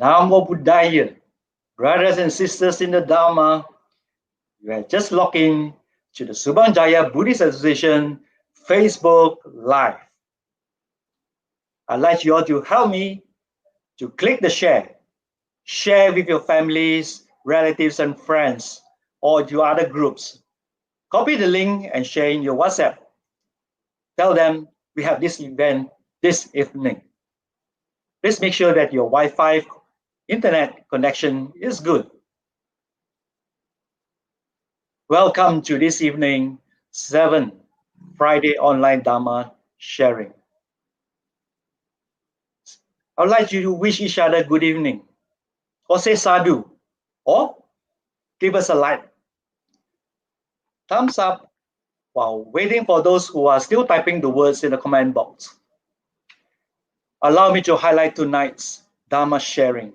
Namo Buddhaya. Brothers and sisters in the Dharma, you have just logged in to the Subang Jaya Buddhist Association Facebook Live. I'd like you all to help me to click the share with your families, relatives, and friends, or to other groups. Copy the link and share in your WhatsApp. Tell them we have this event this evening. Please make sure that your Wi-Fi internet connection is good. Welcome to this evening 7 Friday online Dharma sharing. I would like you to wish each other good evening, or say sadhu, or give us a like. Thumbs up while waiting for those who are still typing the words in the comment box. Allow me to highlight tonight's Dharma sharing.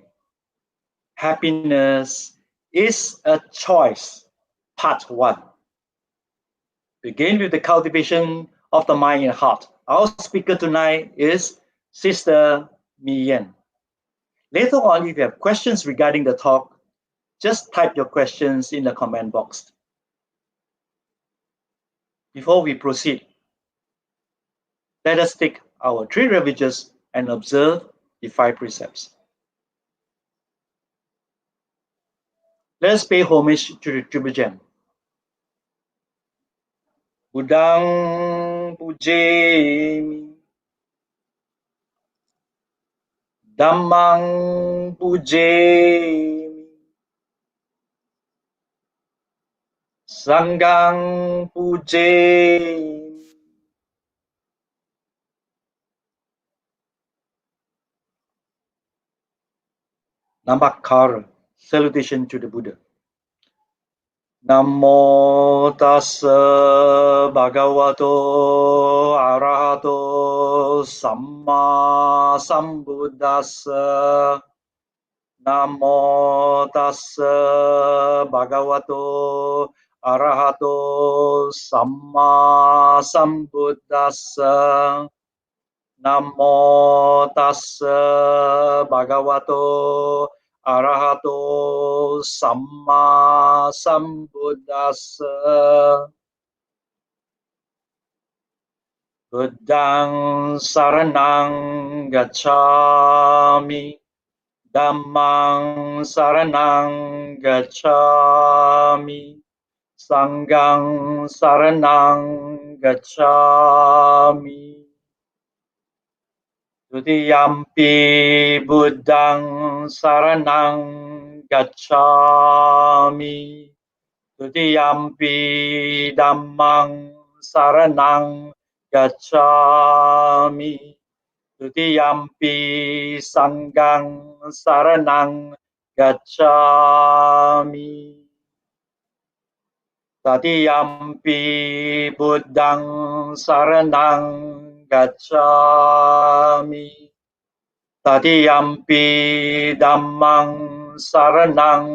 Happiness is a choice, part 1. Begin with the cultivation of the mind and heart. Our speaker tonight is Sister Mian. Later on, if you have questions regarding the talk, just type your questions in the comment box. Before we proceed, let us take our 3 refuges and observe the 5 precepts. Let us pay homage to the Triple Gem. Buddhang pujemi, Dhammang pujemi, Sanghang pujemi. Namaskara, salutation to the Buddha. Namo tassa bhagavato arahato samma sambuddhassa. Namo tassa bhagavato arahato samma sambuddhassa. Namo tassa bhagavato arahato samma sambuddhassa. Buddhang saranang gacchami, Dhammang saranang gacchami, Sanghang saranang gacchami. Tutiyampi Buddhang saranang gacchami, Tutiyampi Dhammang saranang gacchami, Tutiyampi Sanghang saranang gacchami. Tatiyampi Buddhang saranang gacchami, Tatiyampi Dhammang saranang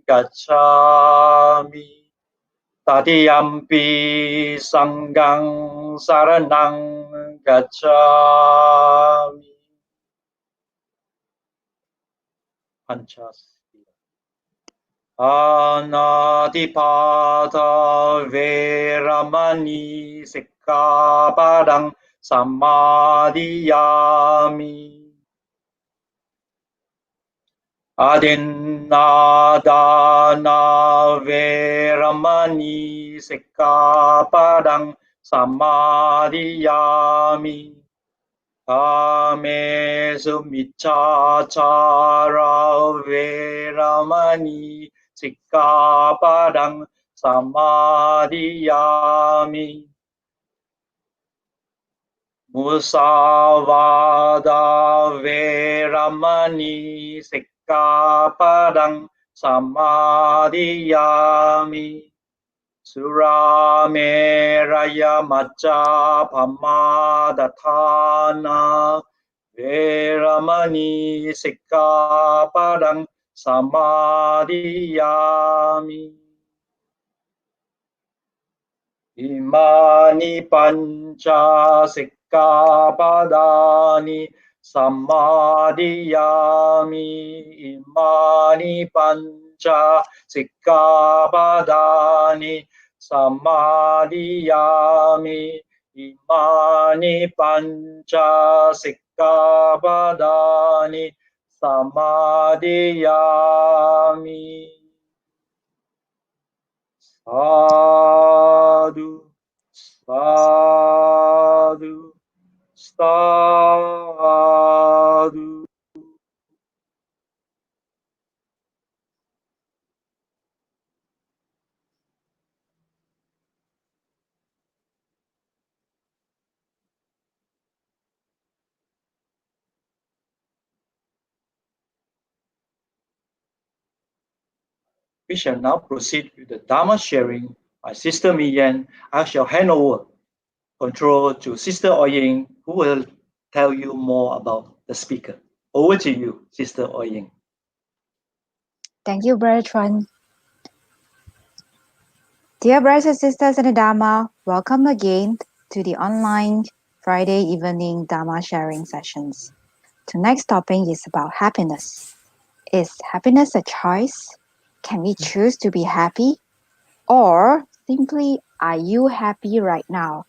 gacchami, Tatiyampi Sanghang saranang gacchami. Panchas. Anatipata veramani sikkhapadang samadhiyami. Adinadana veramani sikkhapadang samadhiyami. Kamesu miccācara veramani sikkhapadang samadhiyami. Musavada veramani sikkhapadang samadhiyami. Surameraya macca pamadatthana veramani sikkhapadang samadhiyami. Imani panca sikkhapadani Samadhiyami imani pancha sikkhapadani. Samadhiyami imani pancha sikkhapadani. Samadhiyami. Sadhu, sadhu, sadhu. We shall now proceed with the Dharma sharing by Sister Miyan. I shall hand over control to Sister Oying, who will tell you more about the speaker. Over to you, Sister Oying. Thank you, Brother Chuan. Dear brothers and sisters in the Dharma, welcome again to the online Friday evening Dharma sharing sessions. Tonight's topic is about happiness. Is happiness a choice? Can we choose to be happy? Or simply, are you happy right now?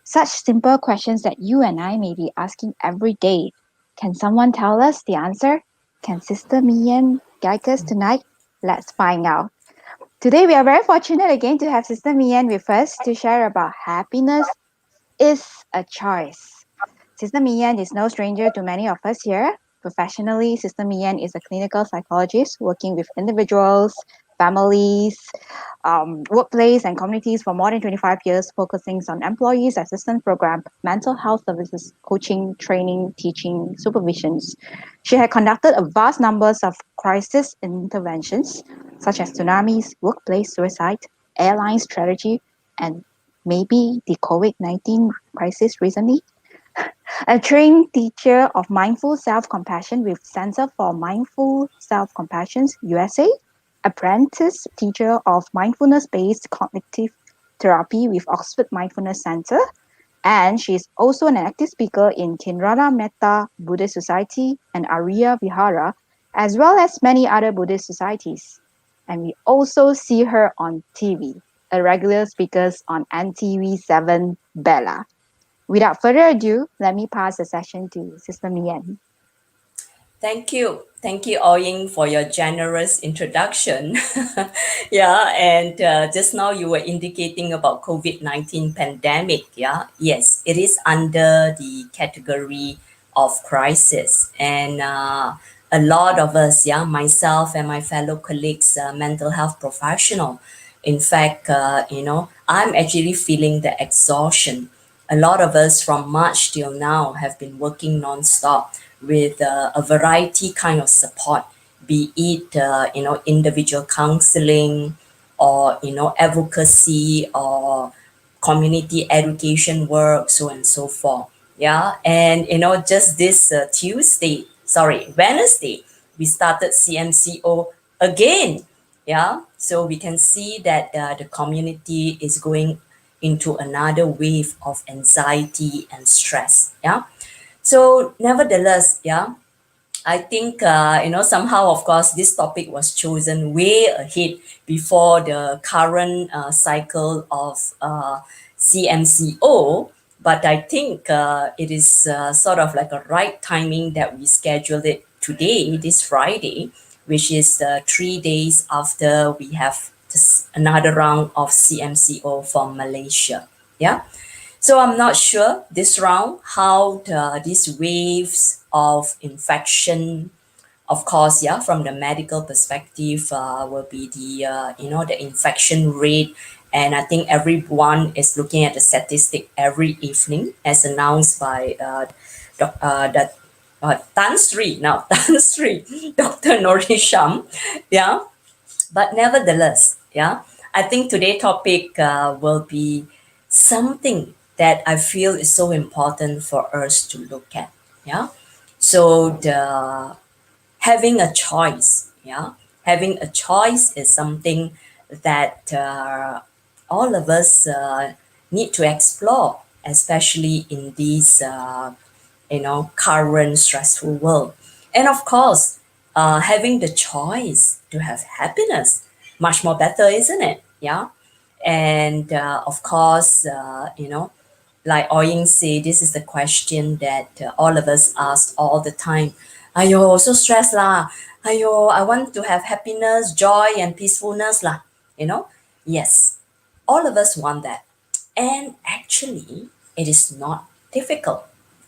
Such simple questions that you and I may be asking every day. Can someone tell us the answer? Can Sister Mian guide us tonight? Let's find out. Today we are very fortunate again to have Sister Mian with us to share about happiness is a choice. Sister Mian is no stranger to many of us here. Professionally, Sister Mian is a clinical psychologist working with individuals, families, workplace, and communities for more than 25 years, focusing on employees assistance program, mental health services, coaching, training, teaching, supervisions. She had conducted a vast numbers of crisis interventions, such as tsunamis, workplace suicide, airline strategy, and maybe the COVID-19 crisis recently. A trained teacher of mindful self-compassion with Center for Mindful Self-Compassion USA, apprentice teacher of mindfulness-based cognitive therapy with Oxford Mindfulness Center, and she is also an active speaker in Kinrara Metta Buddhist Society and Arya Vihara, as well as many other Buddhist societies. And we also see her on TV, a regular speaker on NTV7 Bella. Without further ado, let me pass the session to Sister Mian. Thank you. Thank you, Oying, for your generous introduction. Yeah, and just now you were indicating about COVID-19 pandemic. Yeah, yes, it is under the category of crisis. And a lot of us, yeah, myself and my fellow colleagues, mental health professional, in fact, I'm actually feeling the exhaustion. A lot of us from March till now have been working nonstop with a variety kind of support, be it individual counseling or advocacy or community education work, so and so forth. Yeah, and just this Wednesday, we started CMCO again. Yeah, so we can see that the community is going into another wave of anxiety and stress. Yeah, so nevertheless, yeah, I think somehow, of course, this topic was chosen way ahead before the current cycle of CMCO. But I think it is sort of like a right timing that we scheduled it today, this Friday, which is 3 days after we have this another round of CMCO from Malaysia. Yeah. So I'm not sure this round how these waves of infection, of course, yeah, from the medical perspective, will be the the infection rate, and I think everyone is looking at the statistic every evening, as announced by that Tan Sri now Tan Sri Dr. Norisham, yeah. But nevertheless, yeah, I think today's topic will be something that I feel is so important for us to look at. Yeah. So the having a choice, yeah, having a choice is something that all of us need to explore, especially in these current stressful world. And of course, having the choice to have happiness, much more better, isn't it? Yeah. And of course, like Oying say, this is the question that all of us ask all the time. Ayo, so stressed lah. Ayo, I want to have happiness, joy, and peacefulness lah. Yes, all of us want that. And actually, it is not difficult,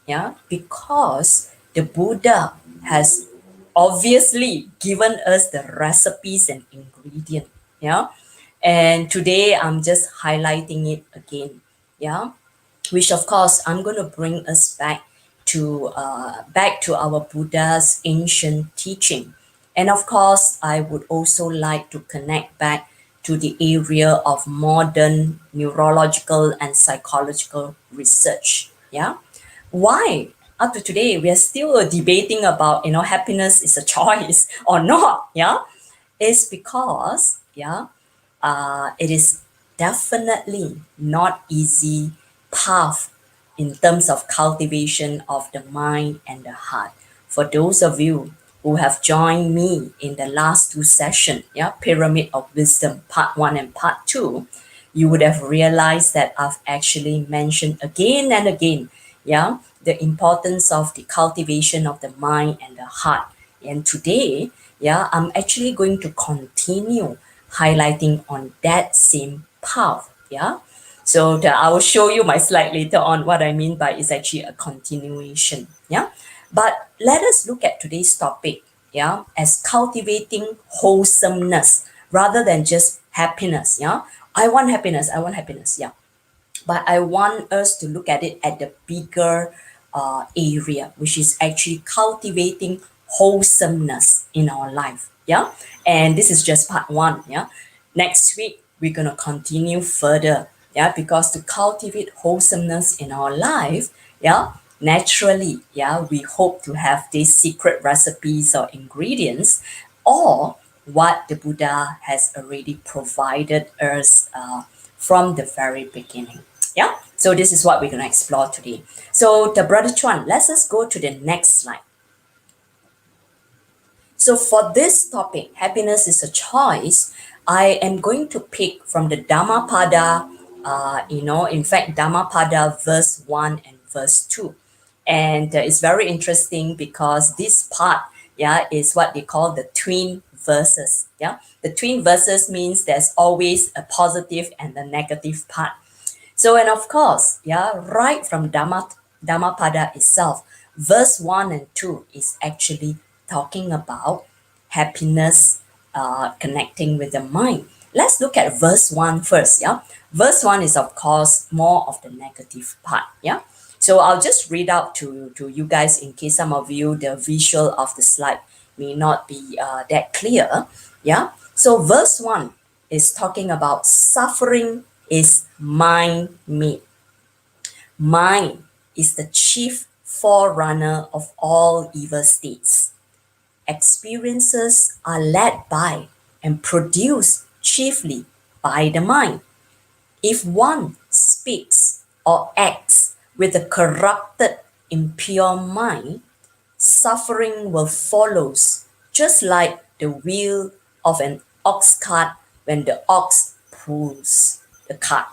yeah, because the Buddha has obviously given us the recipes and ingredient, yeah. And today I'm just highlighting it again, yeah, which of course I'm going to bring us back to our Buddha's ancient teaching. And of course, I would also like to connect back to the area of modern neurological and psychological research. Yeah. Why? Up to today, we are still debating about, happiness is a choice or not. Yeah. It's because, yeah, it is definitely not easy path in terms of cultivation of the mind and the heart. For those of you who have joined me in the last two sessions, yeah, Pyramid of Wisdom, part 1 and part 2, you would have realized that I've actually mentioned again and again, yeah, the importance of the cultivation of the mind and the heart. And today, yeah, I'm actually going to continue highlighting on that same path. Yeah. So I will show you my slide later on. What I mean by is actually a continuation. Yeah. But let us look at today's topic, yeah, as cultivating wholesomeness rather than just happiness. Yeah. I want happiness. I want happiness. Yeah. But I want us to look at it at the bigger area, which is actually cultivating wholesomeness in our life. Yeah. And this is just part 1. Yeah. Next week, we're going to continue further. Yeah. Because to cultivate wholesomeness in our life, yeah, naturally, yeah, we hope to have these secret recipes or ingredients or what the Buddha has already provided us from the very beginning. Yeah, so this is what we're going to explore today. So the brother Chuan, let's just go to the next slide. So for this topic, happiness is a choice, I am going to pick from the Dhammapada, in fact, Dhammapada verse 1 and verse 2. And it's very interesting because this part, yeah, is what they call the twin verses. Yeah, the twin verses means there's always a positive and a negative part. So, and of course, yeah, right from Dhammapada itself, verse 1 and 2 is actually talking about happiness connecting with the mind. Let's look at verse 1 first, yeah. Verse 1 is, of course, more of the negative part, yeah. So I'll just read out to you guys in case some of you, the visual of the slide may not be that clear, yeah. So verse 1 is talking about suffering is mind made. Mind is the chief forerunner of all evil states. Experiences are led by and produced chiefly by the mind. If one speaks or acts with a corrupted, impure mind, suffering will follow, just like the wheel of an ox cart when the ox pulls the cart,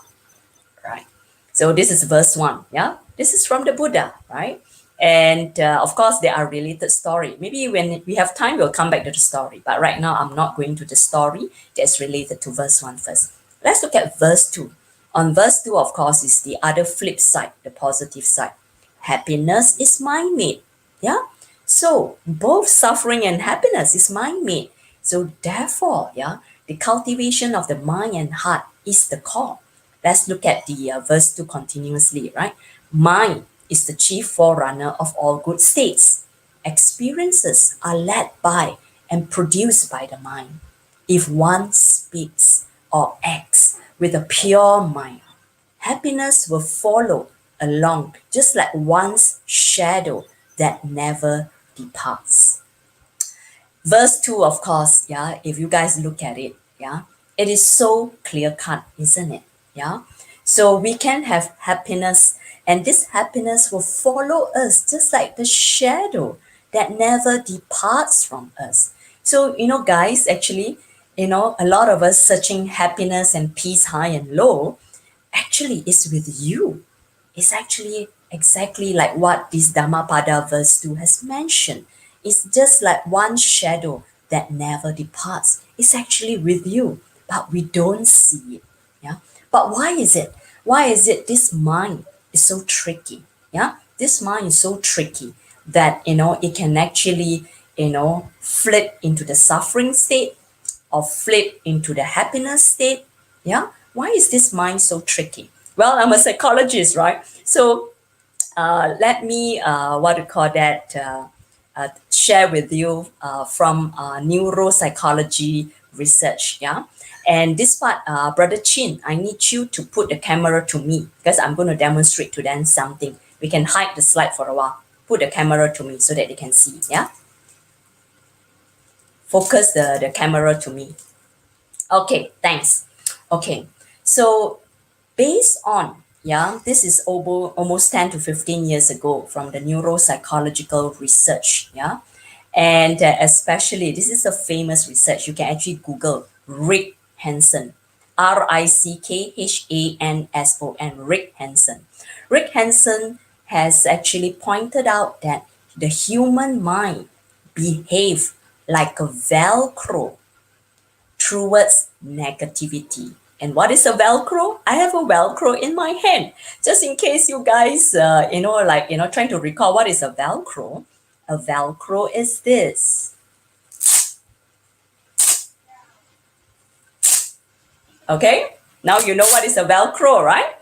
right? So this is verse 1, yeah? This is from the Buddha, right? And of course, there are related story. Maybe when we have time, we'll come back to the story. But right now, I'm not going to the story that's related to verse 1 first. Let's look at verse 2. On verse 2, of course, is the other flip side, the positive side. Happiness is mind-made, yeah? So both suffering and happiness is mind-made. So therefore, yeah, the cultivation of the mind and heart is the core. Let's look at the verse 2 continuously, right? Mind is the chief forerunner of all good states. Experiences are led by and produced by the mind. If one speaks or acts with a pure mind, happiness will follow along, just like one's shadow that never departs. Verse 2, of course, yeah, if you guys look at it, yeah, it is so clear cut, isn't it? Yeah. So we can have happiness, and this happiness will follow us just like the shadow that never departs from us. So, guys, actually, a lot of us searching happiness and peace high and low actually is with you. It's actually exactly like what this Dhammapada verse 2 has mentioned. It's just like one shadow that never departs. It's actually with you, but we don't see it. Yeah. But why is it? Why is it this mind is so tricky? Yeah. This mind is so tricky that it can actually flip into the suffering state or flip into the happiness state. Yeah. Why is this mind so tricky? Well, I'm a psychologist, right? So let me, what do you call that, share with you from neuropsychology research. Yeah. And this part, Brother Chin, I need you to put the camera to me because I'm going to demonstrate to them something. We can hide the slide for a while. Put the camera to me so that they can see. Yeah. Focus the camera to me. Okay, thanks. Okay, so based on, this is over almost 10 to 15 years ago from the neuropsychological research. Yeah, and especially this is a famous research. You can actually Google Rick Hanson, Rickhanson, Rick Hanson. Rick Hanson has actually pointed out that the human mind behave like a Velcro towards negativity. And what is a Velcro? I have a Velcro in my hand. Just in case you guys, trying to recall what is a Velcro. A Velcro is this. Okay? Now you know what is a Velcro, right?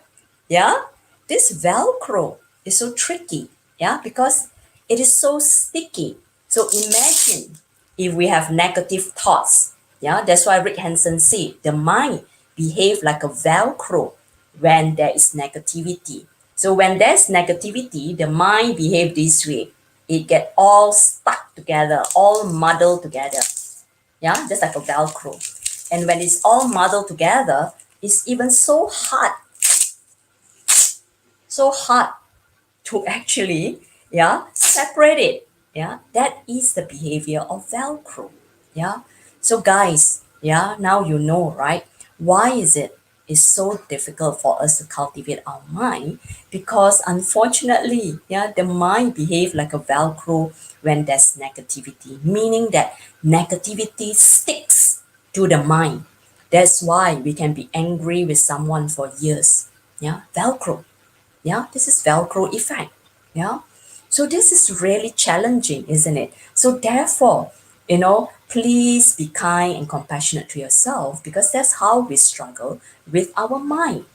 Yeah? This Velcro is so tricky, yeah, because it is so sticky. So imagine if we have negative thoughts, yeah, that's why Rick Hanson said the mind behave like a Velcro when there is negativity. So when there's negativity, the mind behave this way. It get all stuck together, all muddled together. Yeah, just like a Velcro. And when it's all muddled together, it's even so hard to actually separate it. Yeah, that is the behavior of Velcro. Yeah, so guys, now you know, right? Why is it is so difficult for us to cultivate our mind? Because unfortunately, the mind behave like a Velcro when there's negativity, meaning that negativity sticks to the mind. That's why we can be angry with someone for years. Yeah, Velcro. Yeah, this is Velcro effect. Yeah. So this is really challenging, isn't it? So therefore, please be kind and compassionate to yourself because that's how we struggle with our mind.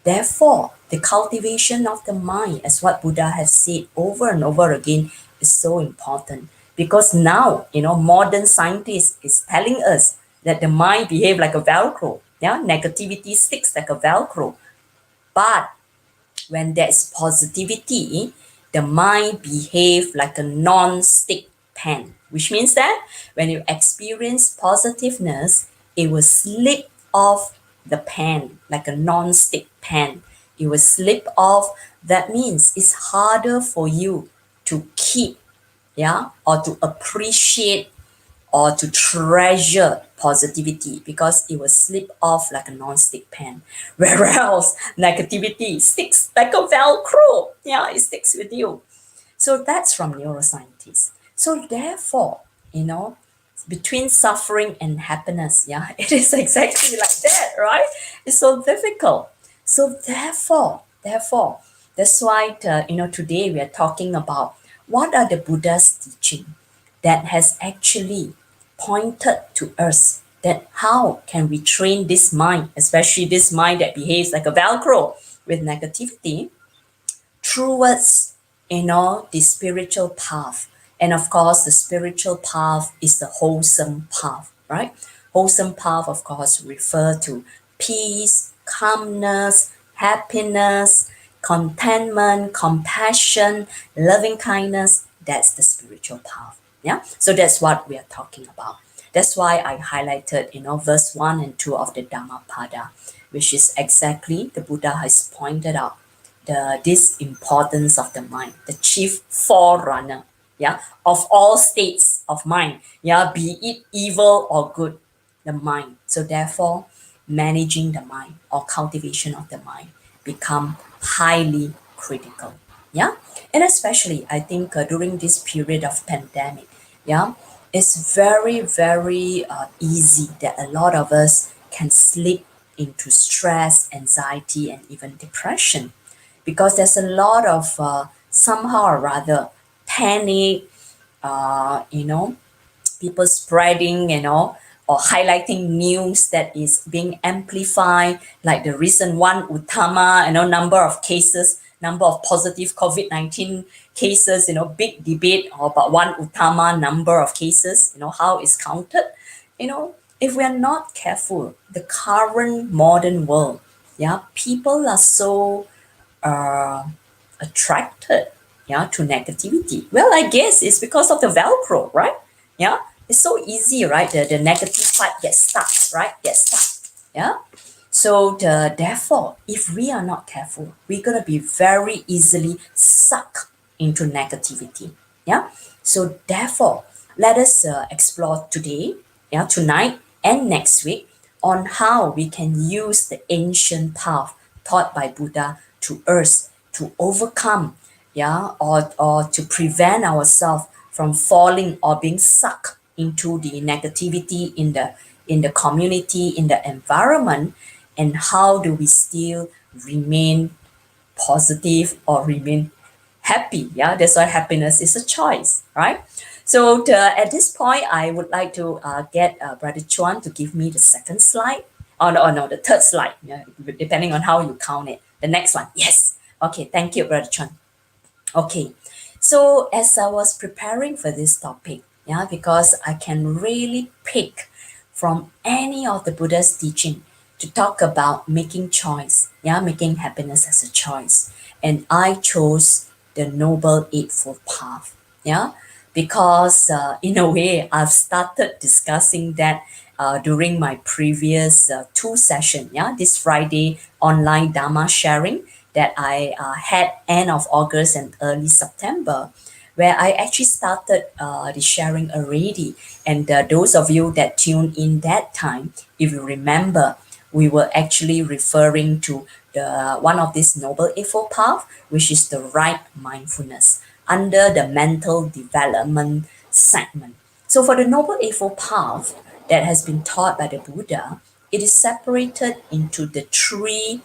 Therefore, the cultivation of the mind, as what Buddha has said over and over again, is so important because now, modern scientists is telling us that the mind behave like a Velcro. Yeah, negativity sticks like a Velcro. But when there's positivity, the mind behave like a non-stick pen, which means that when you experience positiveness, it will slip off the pen like a non-stick pen. It will slip off. That means it's harder for you to keep, or to appreciate or to treasure positivity because it will slip off like a non-stick pen. Whereas negativity sticks like a Velcro. Yeah, it sticks with you. So that's from neuroscientists. So therefore, between suffering and happiness, it is exactly like that, right? It's so difficult. So therefore, that's why today we are talking about what are the Buddha's teaching that has actually pointed to us that how can we train this mind, especially this mind that behaves like a Velcro with negativity, towards the spiritual path. And of course the spiritual path is the wholesome path, right? Wholesome path of course refer to peace, calmness, happiness, contentment, compassion, loving kindness. That's the spiritual path. Yeah, so that's what we are talking about. That's why I highlighted, verse 1 and 2 of the Dhammapada, which is exactly the Buddha has pointed out this importance of the mind, the chief forerunner, yeah, of all states of mind, yeah, be it evil or good, the mind. So therefore, managing the mind or cultivation of the mind become highly critical, yeah. And especially, I think during this period of pandemic, yeah, it's very easy that a lot of us can slip into stress, anxiety, and even depression, because there's a lot of somehow or rather panic, you know, people spreading, or highlighting news that is being amplified, like the recent one, Utama, number of cases, number of positive COVID-19 cases, big debate about one Utama number of cases, how it's counted. If we are not careful, the current modern world, yeah, people are so uh, attracted, yeah, to negativity. Well, I guess it's because of the Velcro, right? Yeah, it's so easy, right? The negative part gets stuck, right? Gets stuck. Yeah. So therefore, if we are not careful, we're gonna be very easily sucked into negativity. Yeah. So therefore, let us explore today, yeah, tonight and next week, on how we can use the ancient path taught by Buddha to us to overcome, yeah, or to prevent ourselves from falling or being sucked into the negativity in the community, in the environment, and how do we still remain positive or remain happy. Yeah, that's why happiness is a choice, right? So at this point, I would like to get Brother Chuan to give me the second slide. Oh no, the third slide, yeah, depending on how you count it. The next one, yes. Okay, thank you, Brother Chuan. Okay, so as I was preparing for this topic, yeah, because I can really pick from any of the Buddha's teaching to talk about making choice, yeah, making happiness as a choice. And I chose the Noble Eightfold Path, yeah, because in a way I've started discussing that during my previous two session, yeah, this Friday online Dharma sharing that I had end of August and early September, where I actually started the sharing already. And those of you that tuned in that time, if you remember, we were actually referring to the one of this Noble Eightfold Path, which is the right mindfulness under the mental development segment. So for the Noble Eightfold Path that has been taught by the Buddha, it is separated into the three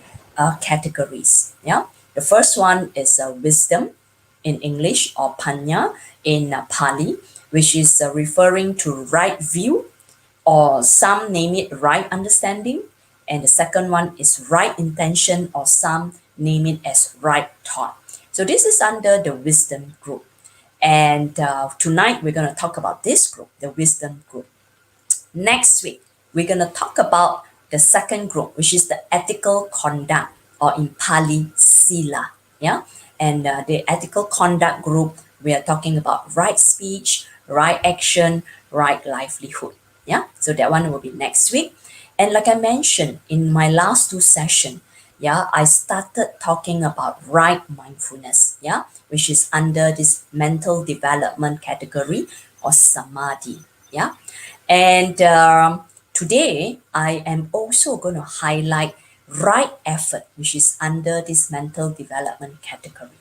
categories. Yeah, the first one is wisdom in English, or panya in Pali, which is referring to right view, or some name it right understanding. And the second one is right intention, or some name it as right thought. So this is under the wisdom group. And tonight we're going to talk about this group, the wisdom group. Next week, we're going to talk about the second group, which is the ethical conduct, or in Pali, sila. Yeah. And the ethical conduct group, we are talking about right speech, right action, right livelihood. Yeah. So that one will be next week. And like I mentioned in my last two sessions, yeah, I started talking about right mindfulness, yeah, which is under this mental development category, or samadhi, yeah. And today, I am also going to highlight right effort, which is under this mental development category.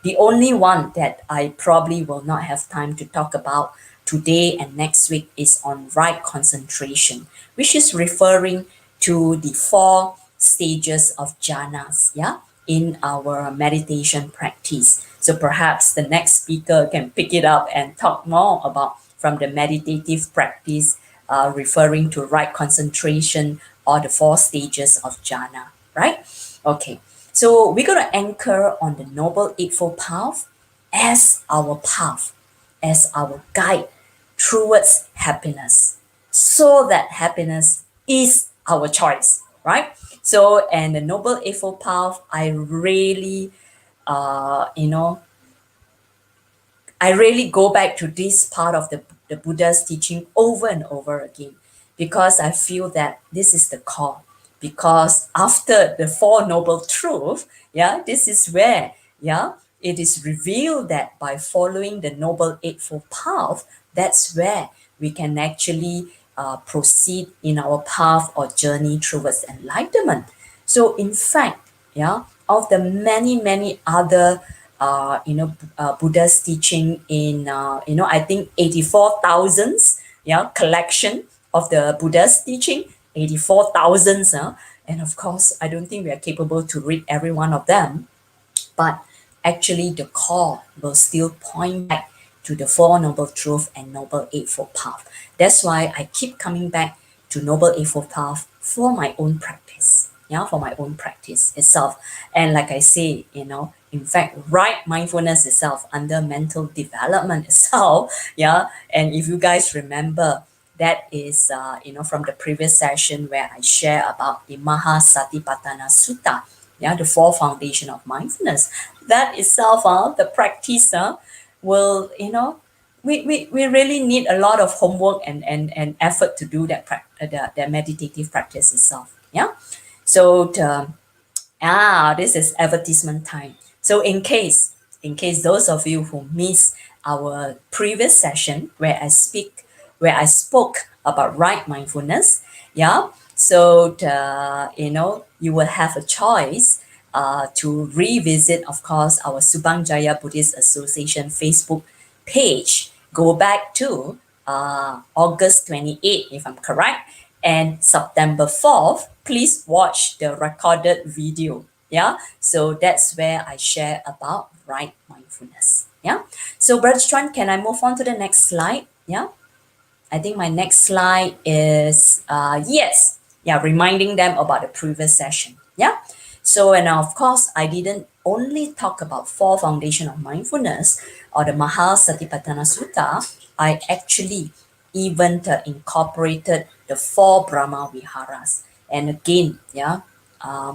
The only one that I probably will not have time to talk about today and next week is on right concentration, which is referring to the four stages of jhanas, yeah, in our meditation practice. So perhaps the next speaker can pick it up and talk more about from the meditative practice, referring to right concentration or the four stages of jhana, right? Okay, so we're going to anchor on the Noble Eightfold Path as our path, as our guide towards happiness, so that happiness is our choice, right? So, and the Noble Eightfold Path, uh, you know, I really go back to this part of the the Buddha's teaching over and over again, because I feel that this is the core. Because after the Four Noble Truths, yeah, this is where, yeah, it is revealed that by following the Noble Eightfold Path, that's where we can actually proceed in our path or journey towards enlightenment. So in fact, yeah, of the many other Buddha's teaching in I think 84,000 collection of the Buddha's teaching, 84,000, and of course I don't think we are capable to read every one of them, but actually the core will still point back to the Four Noble Truths and Noble Eightfold Path. That's why I keep coming back to Noble Eightfold Path for my own practice, for my own practice itself. And like I say, in fact, right mindfulness itself under mental development itself, and if you guys remember, that is, from the previous session where I share about the Mahasatipatthana Sutta, the four foundation of mindfulness. That itself, the practice will, we really need a lot of homework and effort to do that meditative practice itself. Yeah. So this is advertisement time. So in case those of you who missed our previous session where I spoke about right mindfulness, so you will have a choice to revisit, of course, our Subang Jaya Buddhist Association Facebook page. Go back to August 28th, if I'm correct, and September 4th. Please watch the recorded video. So that's where I share about right mindfulness. So Brother Chuan, can I move on to the next slide? I think my next slide is reminding them about the previous session. So, and of course, I didn't only talk about four foundation of mindfulness or the Mahasatipatthana Sutta. I actually even incorporated the four Brahma Viharas. And again,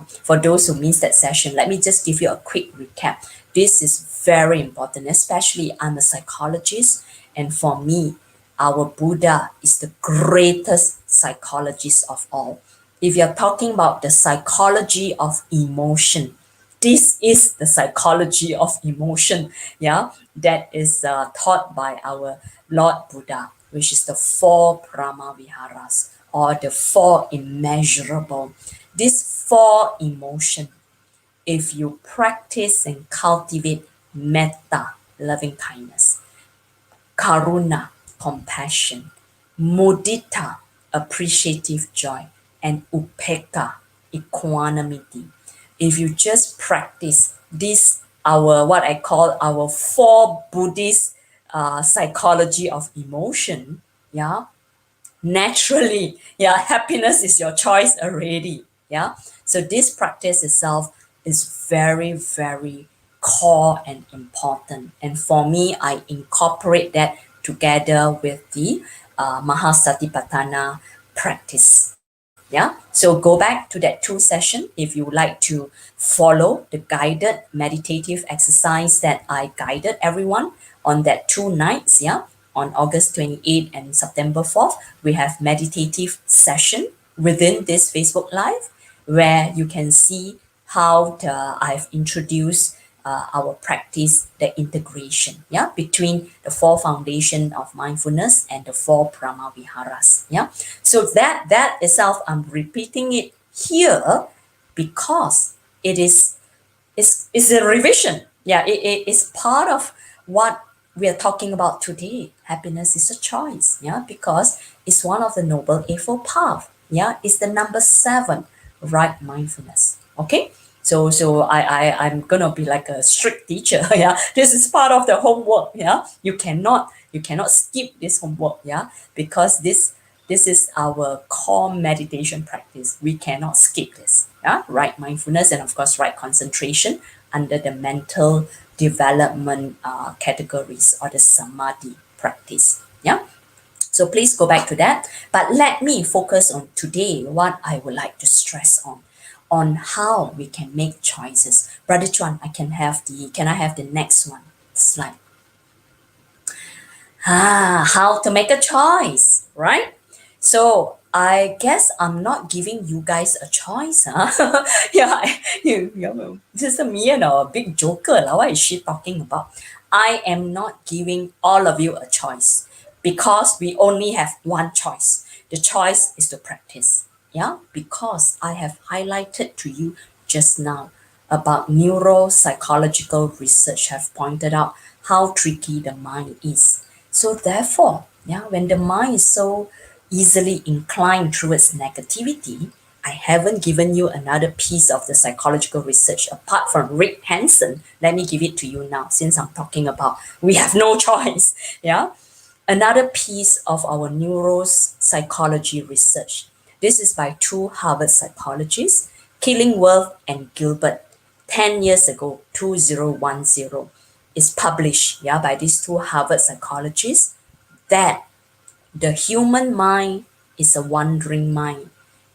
for those who missed that session, let me just give you a quick recap. This is very important, especially I'm a psychologist, and for me, our Buddha is the greatest psychologist of all. If you're talking about the psychology of emotion, this is the psychology of emotion, that is taught by our Lord Buddha, which is the four Brahma Viharas, or the four immeasurable. These four emotion, if you practice and cultivate metta, loving kindness, karuna, compassion, mudita, appreciative joy, and upekkha, equanimity. If you just practice this, what I call our four Buddhist psychology of emotion, naturally, happiness is your choice already. So this practice itself is very, very core and important. And for me, I incorporate that together with the Mahasatipatthana practice. So go back to that 2 session if you would like to follow the guided meditative exercise that I guided everyone on that 2 nights. On August 28th and September 4th, we have meditative session within this Facebook Live, where you can see how I've introduced our practice, the integration, between the four foundation of mindfulness and the four Brahma Viharas. So that itself, I'm repeating it here because it is a revision. It is part of what we are talking about today. Happiness is a choice. Because it's one of the Noble Eightfold Path. It's the number 7, right mindfulness. Okay. So I'm gonna be like a strict teacher. This is part of the homework. You cannot skip this homework. Because this is our core meditation practice. We cannot skip this. Right mindfulness and of course right concentration under the mental development categories or the samadhi practice. So please go back to that. But let me focus on today what I would like to stress on how we can make choices. Brother Chuan, can I have the next one slide? How to make a choice, right? So I guess I'm not giving you guys a choice, huh? Yeah, just a me and a big joker. What is she talking about? I am not giving all of you a choice because we only have one choice. The choice is to practice. Yeah, because I have highlighted to you just now about neuropsychological research have pointed out how tricky the mind is. So therefore, yeah, when the mind is so easily inclined towards negativity, I haven't given you another piece of the psychological research apart from Rick Hansen. Let me give it to you now since I'm talking about we have no choice. Yeah. Another piece of our neuropsychology research. This is by two Harvard psychologists, Killingworth and Gilbert, 10 years ago, 2010. Is published, yeah, by these two Harvard psychologists that the human mind is a wandering mind,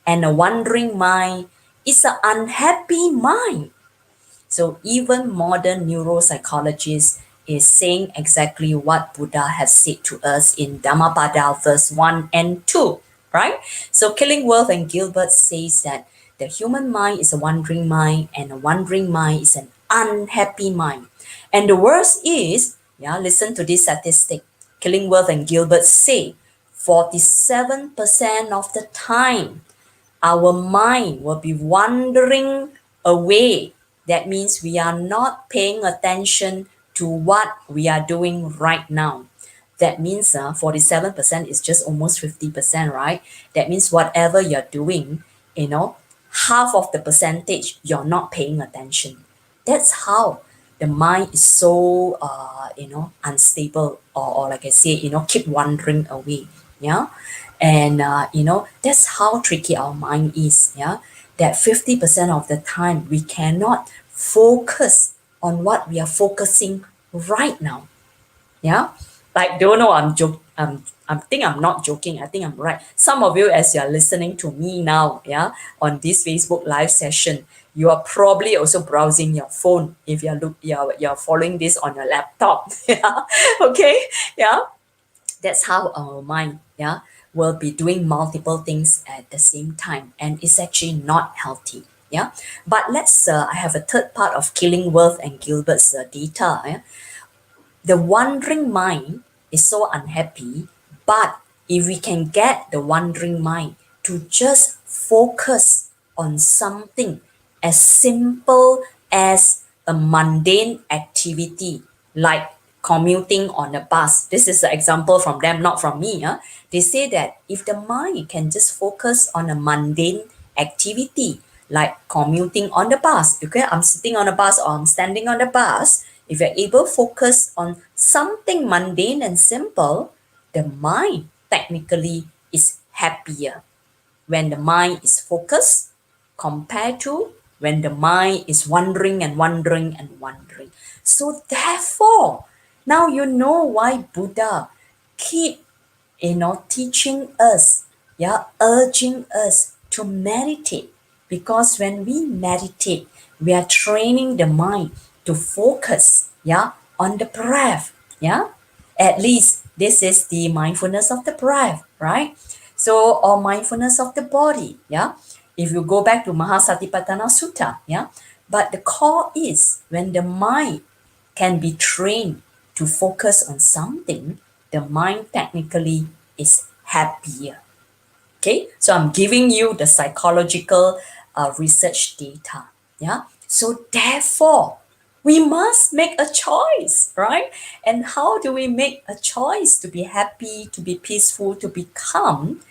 and a wandering mind is an unhappy mind. So even modern neuropsychologists is saying exactly what Buddha has said to us in Dhammapada verse 1 and 2, right? So Killingworth and Gilbert says that the human mind is a wandering mind, and a wandering mind is an unhappy mind. And the worst is, yeah, listen to this statistic. Killingworth and Gilbert say 47% of the time our mind will be wandering away. That means we are not paying attention to what we are doing right now. That means 47% is just almost 50%, right? That means whatever you're doing, you know, half of the percentage you're not paying attention. That's how the mind is so, unstable, or like I say, keep wandering away. Yeah. And, that's how tricky our mind is. Yeah. That 50% of the time we cannot focus on what we are focusing right now. Yeah. Like, don't know, I'm joking. I think I'm not joking. I think I'm right. Some of you, as you're listening to me now, yeah, on this Facebook live session, you are probably also browsing your phone if you're following this on your laptop. Yeah. Okay. Yeah. That's how our mind, yeah, will be doing multiple things at the same time, and it's actually not healthy. Yeah. But I have a third part of Killingworth and Gilbert's data. Yeah. The wandering mind is so unhappy, but if we can get the wandering mind to just focus on something as simple as a mundane activity like commuting on a bus. This is an example from them, not from me. They say that if the mind can just focus on a mundane activity like commuting on the bus, okay, I'm sitting on a bus or I'm standing on the bus, if you're able to focus on something mundane and simple, the mind technically is happier when the mind is focused compared to when the mind is wandering and wandering and wandering. So therefore, now you know why Buddha keep teaching us, yeah, urging us to meditate. Because when we meditate, we are training the mind to focus, yeah, on the breath, yeah. At least this is the mindfulness of the breath, right? So, or mindfulness of the body, yeah. If you go back to Mahasatipatthana Sutta, yeah. But the core is when the mind can be trained to focus on something, the mind technically is happier. Okay, so I'm giving you the psychological research data. Yeah, so therefore, we must make a choice, right? And how do we make a choice to be happy, to be peaceful, to be calm?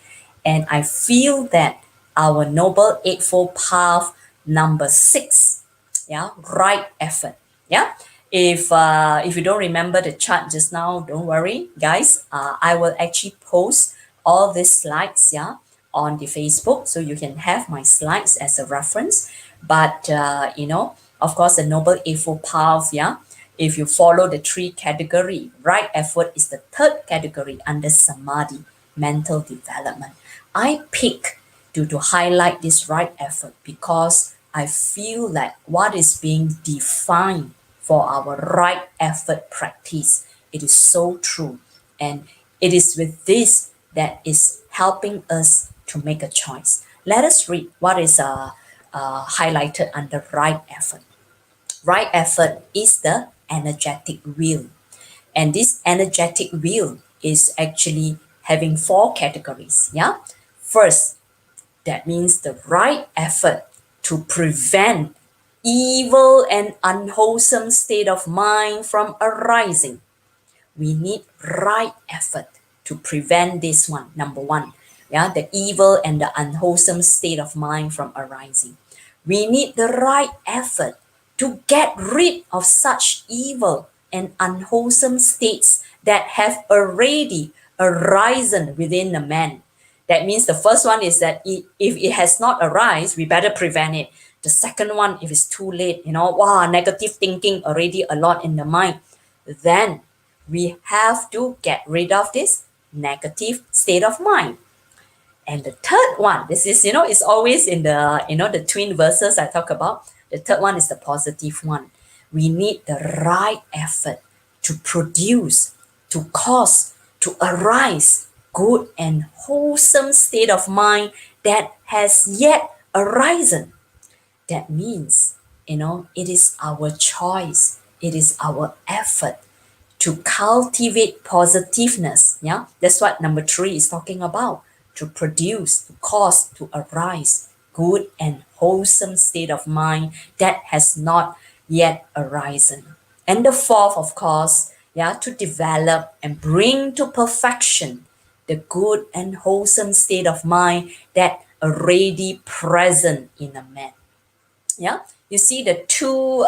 And I feel that our Noble Eightfold Path number 6, yeah, right effort. Yeah. If you don't remember the chart just now, don't worry, guys. I will actually post all these slides, yeah, on the Facebook, so you can have my slides as a reference. But of course, the Noble Eightfold Path, yeah. If you follow the 3 category, right effort is the 3rd category under Samadhi, mental development. I pick to highlight this right effort because I feel that what is being defined for our right effort practice, it is so true. And it is with this that is helping us to make a choice. Let us read what is highlighted under right effort. Right effort is the energetic will. And this energetic will is actually having four categories. Yeah. First, that means the right effort to prevent evil and unwholesome state of mind from arising. We need right effort to prevent this one, number one. Yeah, the evil and the unwholesome state of mind from arising. We need the right effort to get rid of such evil and unwholesome states that have already arisen within the man. That means the first one is that if it has not arisen, we better prevent it. The second one, if it's too late, wow, negative thinking already a lot in the mind, then we have to get rid of this negative state of mind. And the third one, this is, it's always in the, the twin verses I talk about. The third one is the positive one. We need the right effort to produce, to cause, to arise good and wholesome state of mind that has yet arisen. That means, it is our choice, it is our effort to cultivate positiveness. Yeah, that's what number 3 is talking about. To produce, to cause, to arise good and wholesome state of mind that has not yet arisen. And the fourth, of course, yeah, to develop and bring to perfection the good and wholesome state of mind that already present in a man. Yeah, you see the two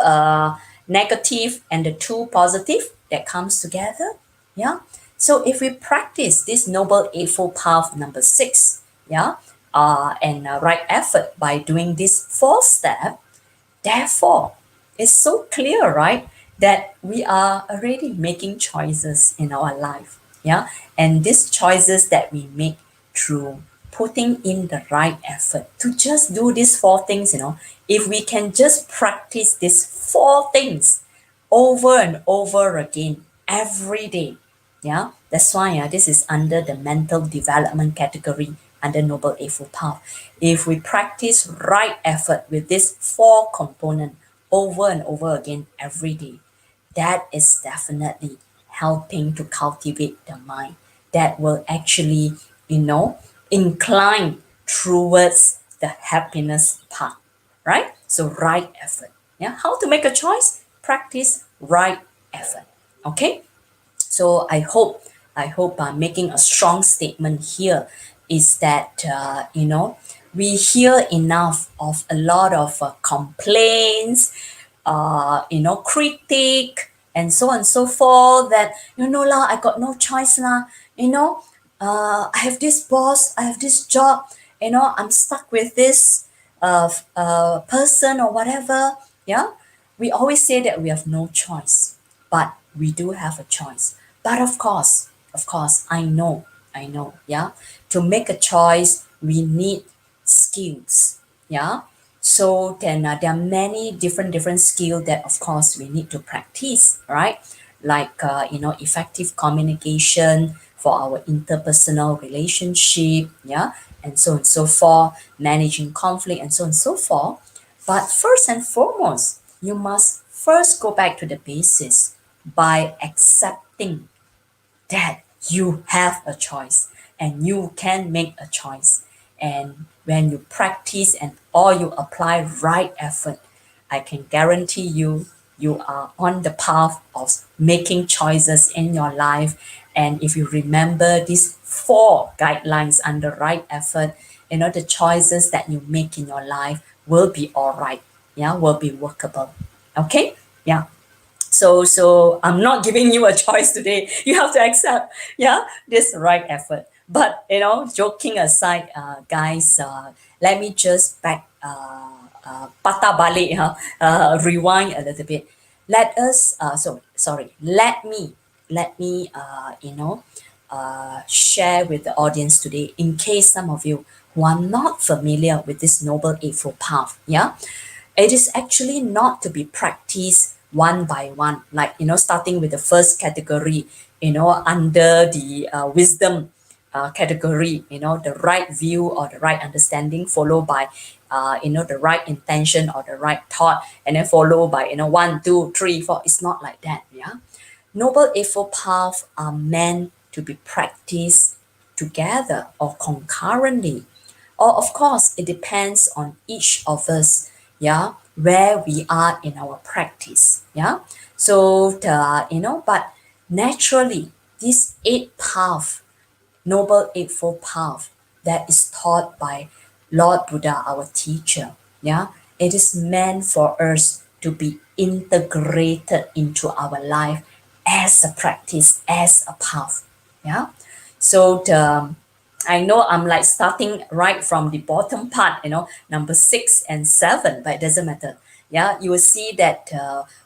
negative and the two positive that comes together. Yeah, so if we practice this noble eightfold path number 6, yeah, and right effort by doing this 4th step, therefore it's so clear, right, that we are already making choices in our life. Yeah, and these choices that we make through putting in the right effort to just do these 4 things, if we can just practice these 4 things over and over again every day. Yeah, that's why this is under the mental development category under Noble Eightfold Path. If we practice right effort with this 4 component over and over again every day, that is definitely helping to cultivate the mind that will actually, incline towards the happiness path, right? So right effort. Yeah, how to make a choice? Practice right effort. Okay. So I hope making a strong statement here is that we hear enough of a lot of complaints, critique, and so on and so forth. That lah, I got no choice lah. I have this boss, I have this job. I'm stuck with this person or whatever. Yeah, we always say that we have no choice, but we do have a choice. But of course, I know, yeah. To make a choice, we need skills, yeah. So then there are many different skills that, of course, we need to practice, right? Like effective communication for our interpersonal relationship, yeah, and so on and so forth, managing conflict, and so on and so forth. But first and foremost, you must first go back to the basis by accepting that you have a choice and you can make a choice. And when you practice and or you apply right effort, I can guarantee you, you are on the path of making choices in your life. And if you remember these 4 guidelines under right effort, the choices that you make in your life will be all right. Yeah, will be workable. Okay. Yeah. So I'm not giving you a choice today. You have to accept, yeah, this right effort. But joking aside, guys, let me just patah balik, rewind a little bit. Let us, sorry, let me, share with the audience today, in case some of you who are not familiar with this Noble Eightfold Path, yeah, it is actually not to be practiced one by one, like starting with the first category, under the wisdom category, the right view or the right understanding, followed by, the right intention or the right thought, and then followed by, 1, 2, 3, 4. It's not like that, yeah. Noble Eightfold Path are meant to be practiced together or concurrently. Or of course, it depends on each of us, yeah, where we are in our practice, yeah. So but naturally, this eight path, Noble Eightfold Path that is taught by Lord Buddha, our teacher. Yeah, it is meant for us to be integrated into our life as a practice, as a path. Yeah, so I know I'm like starting right from the bottom part, number 6 and 7, but it doesn't matter. Yeah, you will see that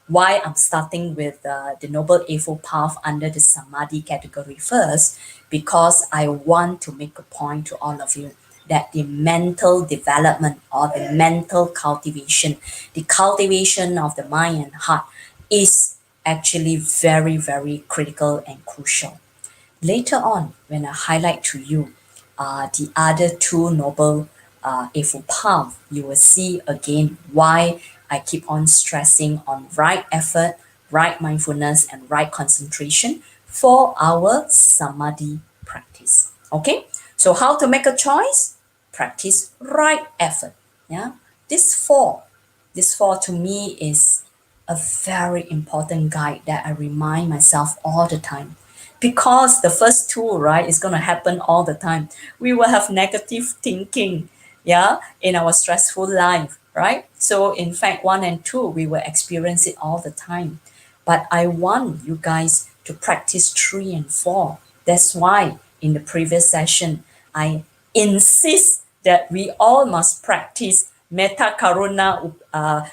why I'm starting with the Noble Eightfold Path under the Samadhi category first, because I want to make a point to all of you that the mental development or the mental cultivation, the cultivation of the mind and heart is actually very, very critical and crucial. Later on, when I highlight to you the other two noble eightfold paths, you will see again why I keep on stressing on right effort, right mindfulness, and right concentration for our samadhi practice. Okay, so how to make a choice? Practice right effort. Yeah, this four to me is a very important guide that I remind myself all the time, because the first two, right, is going to happen all the time. We will have negative thinking, yeah, in our stressful life, right? So in fact, 1 and 2, we will experience it all the time. But I want you guys to practice 3 and 4. That's why in the previous session, I insist that we all must practice metta, karuna,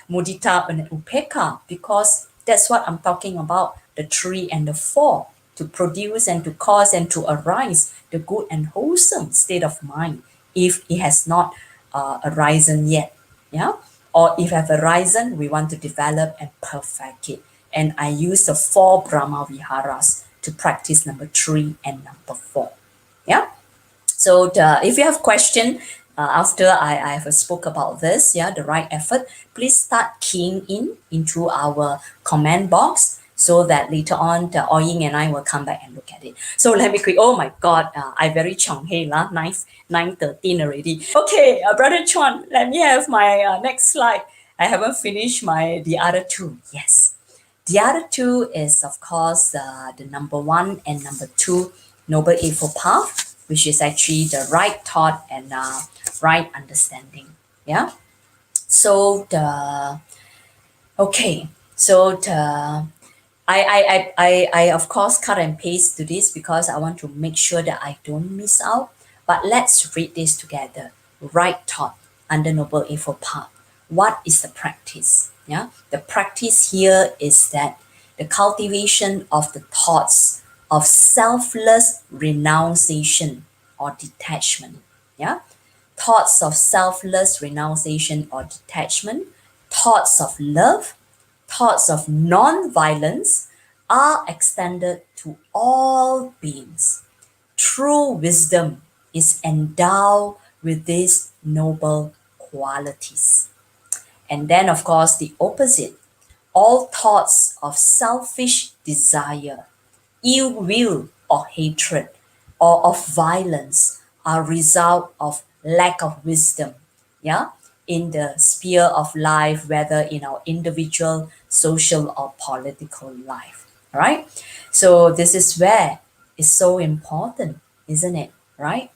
mudita, and upeka, because that's what I'm talking about, the 3 and the 4, to produce and to cause and to arise the good and wholesome state of mind if it has not arisen yet, yeah, or if it have arisen, we want to develop and perfect it. And I use the 4 Brahma Viharas to practice number 3 and number 4, yeah. So if you have question after I have spoke about this, yeah, the right effort, please start keying into our comment box so that later on the Oying and I will come back and look at it. So let me quick. Oh my God, I very chong hey lah, 9:13 already. Okay, Brother Chuan, let me have my next slide. I haven't finished the other two. Yes. The other two is, of course, the number 1 and number 2 Noble Eightfold Path, which is actually the right thought and right understanding. Yeah. So I of course cut and paste to this because I want to make sure that I don't miss out. But let's read this together. Right thought under Noble Eightfold Path. What is the practice? Yeah, the practice here is that the cultivation of the thoughts of selfless renunciation or detachment. Yeah, thoughts of selfless renunciation or detachment, thoughts of love, thoughts of non-violence are extended to all beings. True wisdom is endowed with these noble qualities. And then, of course, the opposite. All thoughts of selfish desire, ill will or hatred, or of violence are result of lack of wisdom, yeah, in the sphere of life, whether in our individual, social, or political life. All right. So this is where it's so important, isn't it? Right?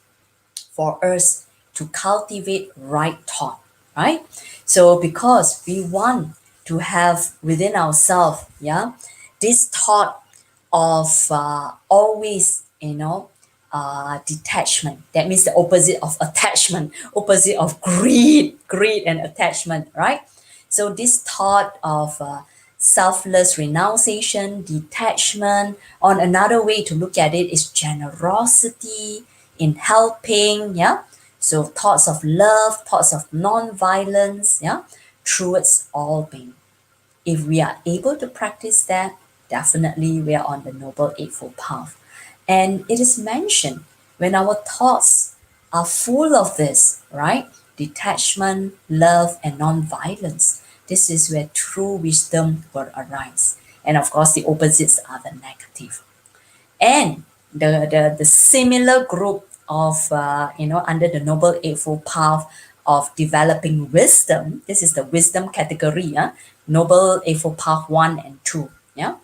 For us to cultivate right thought, right? So because we want to have within ourselves, yeah, this thought of always, detachment. That means the opposite of attachment, opposite of greed and attachment, right? So this thought of selfless renunciation, detachment, on another way to look at it is generosity in helping, yeah. So thoughts of love, thoughts of non-violence, yeah, towards all being. If we are able to practice that, definitely we are on the Noble Eightfold Path. And it is mentioned when our thoughts are full of this, right? Detachment, love, and non-violence. This is where true wisdom will arise. And of course, the opposites are the negative. And the similar group of, under the Noble Eightfold Path of developing wisdom, this is the wisdom category, yeah? Noble Eightfold Path 1 and 2, yeah?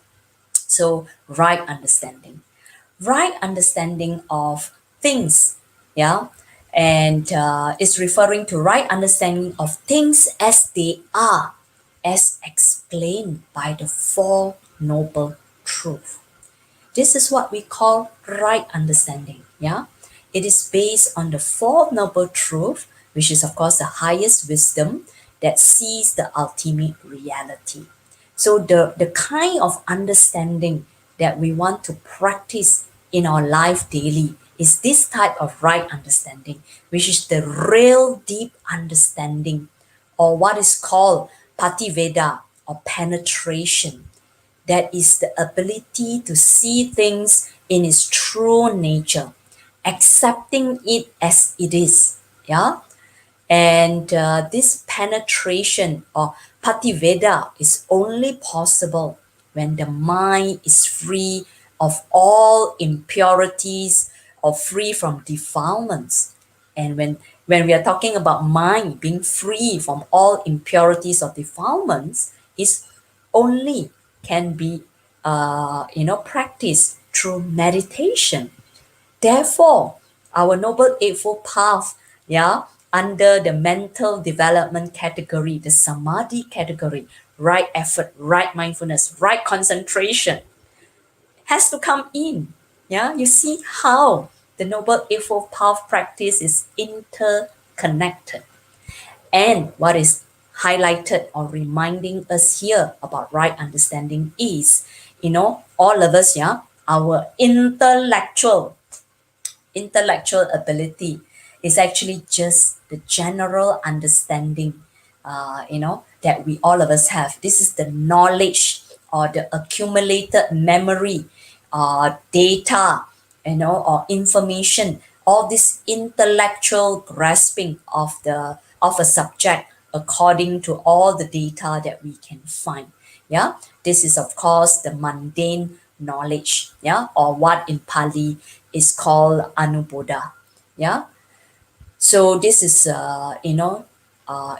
So, right understanding of things, yeah, and it's referring to right understanding of things as they are, as explained by the Four Noble Truths. This is what we call right understanding. Yeah. It is based on the Four Noble Truth, which is, of course, the highest wisdom that sees the ultimate reality. So, the kind of understanding that we want to practice in our life daily is this type of right understanding, which is the real deep understanding, or what is called pativeda, or penetration, that is the ability to see things in its true nature, accepting it as it is. Yeah. And this penetration or pativeda is only possible when the mind is free of all impurities or free from defilements. And when we are talking about mind being free from all impurities or defilements, is only can be practiced through meditation. Therefore, our Noble Eightfold Path, yeah, under the mental development category, the Samadhi category, right effort, right mindfulness, right concentration, has to come in. Yeah, you see how the Noble Eightfold Path practice is interconnected. And what is highlighted or reminding us here about right understanding is, all of us, yeah, our intellectual ability is actually just the general understanding, that we all of us have. This is the knowledge or the accumulated memory, data, or information, all this intellectual grasping of a subject according to all the data that we can find. Yeah, this is of course the mundane knowledge, yeah, or what in Pali is called anuboda. Yeah, so this is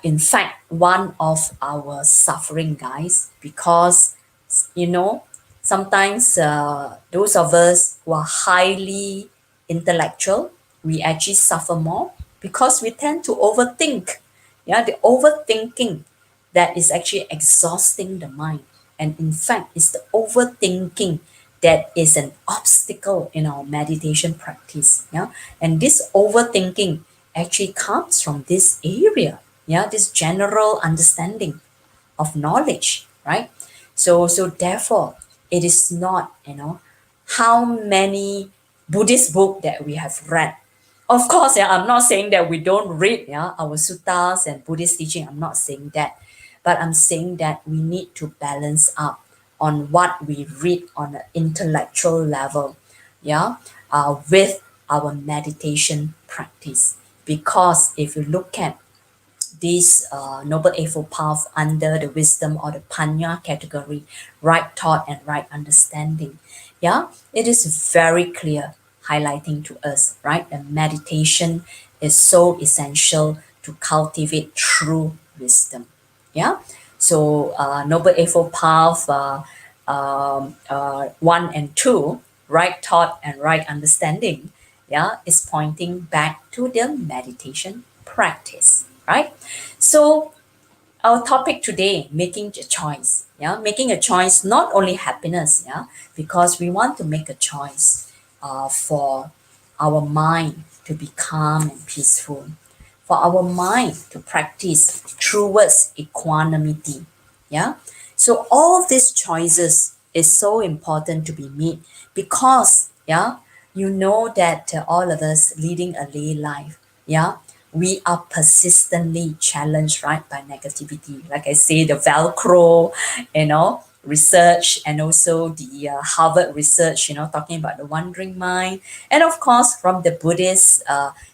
in fact one of our suffering, guys, because you know sometimes those of us who are highly intellectual, we actually suffer more because we tend to overthink. Yeah, the overthinking that is actually exhausting the mind. And in fact, it's the overthinking that is an obstacle in our meditation practice. Yeah. And this overthinking actually comes from this area. Yeah. This general understanding of knowledge, right? So therefore, it is not, how many Buddhist book that we have read. Of course, yeah, I'm not saying that we don't read, yeah, our suttas and Buddhist teaching. I'm not saying that, but I'm saying that we need to balance up on what we read on an intellectual level, yeah, with our meditation practice. Because if you look at this Noble Eightfold Path under the wisdom or the Panya category, right thought and right understanding. Yeah, it is very clear, highlighting to us, right? The meditation is so essential to cultivate true wisdom. Yeah, so Noble Eightfold Path 1 and 2, right thought and right understanding, yeah, is pointing back to the meditation practice, right? So our topic today, making a choice, yeah, making a choice, not only happiness, yeah, because we want to make a choice for our mind to be calm and peaceful, for our mind to practice towards equanimity, yeah. So all these choices is so important to be made because, yeah, you know that all of us leading a lay life, yeah, we are persistently challenged, right, by negativity. Like I say, the Velcro, research and also the Harvard research, talking about the wandering mind. And of course, from the Buddhist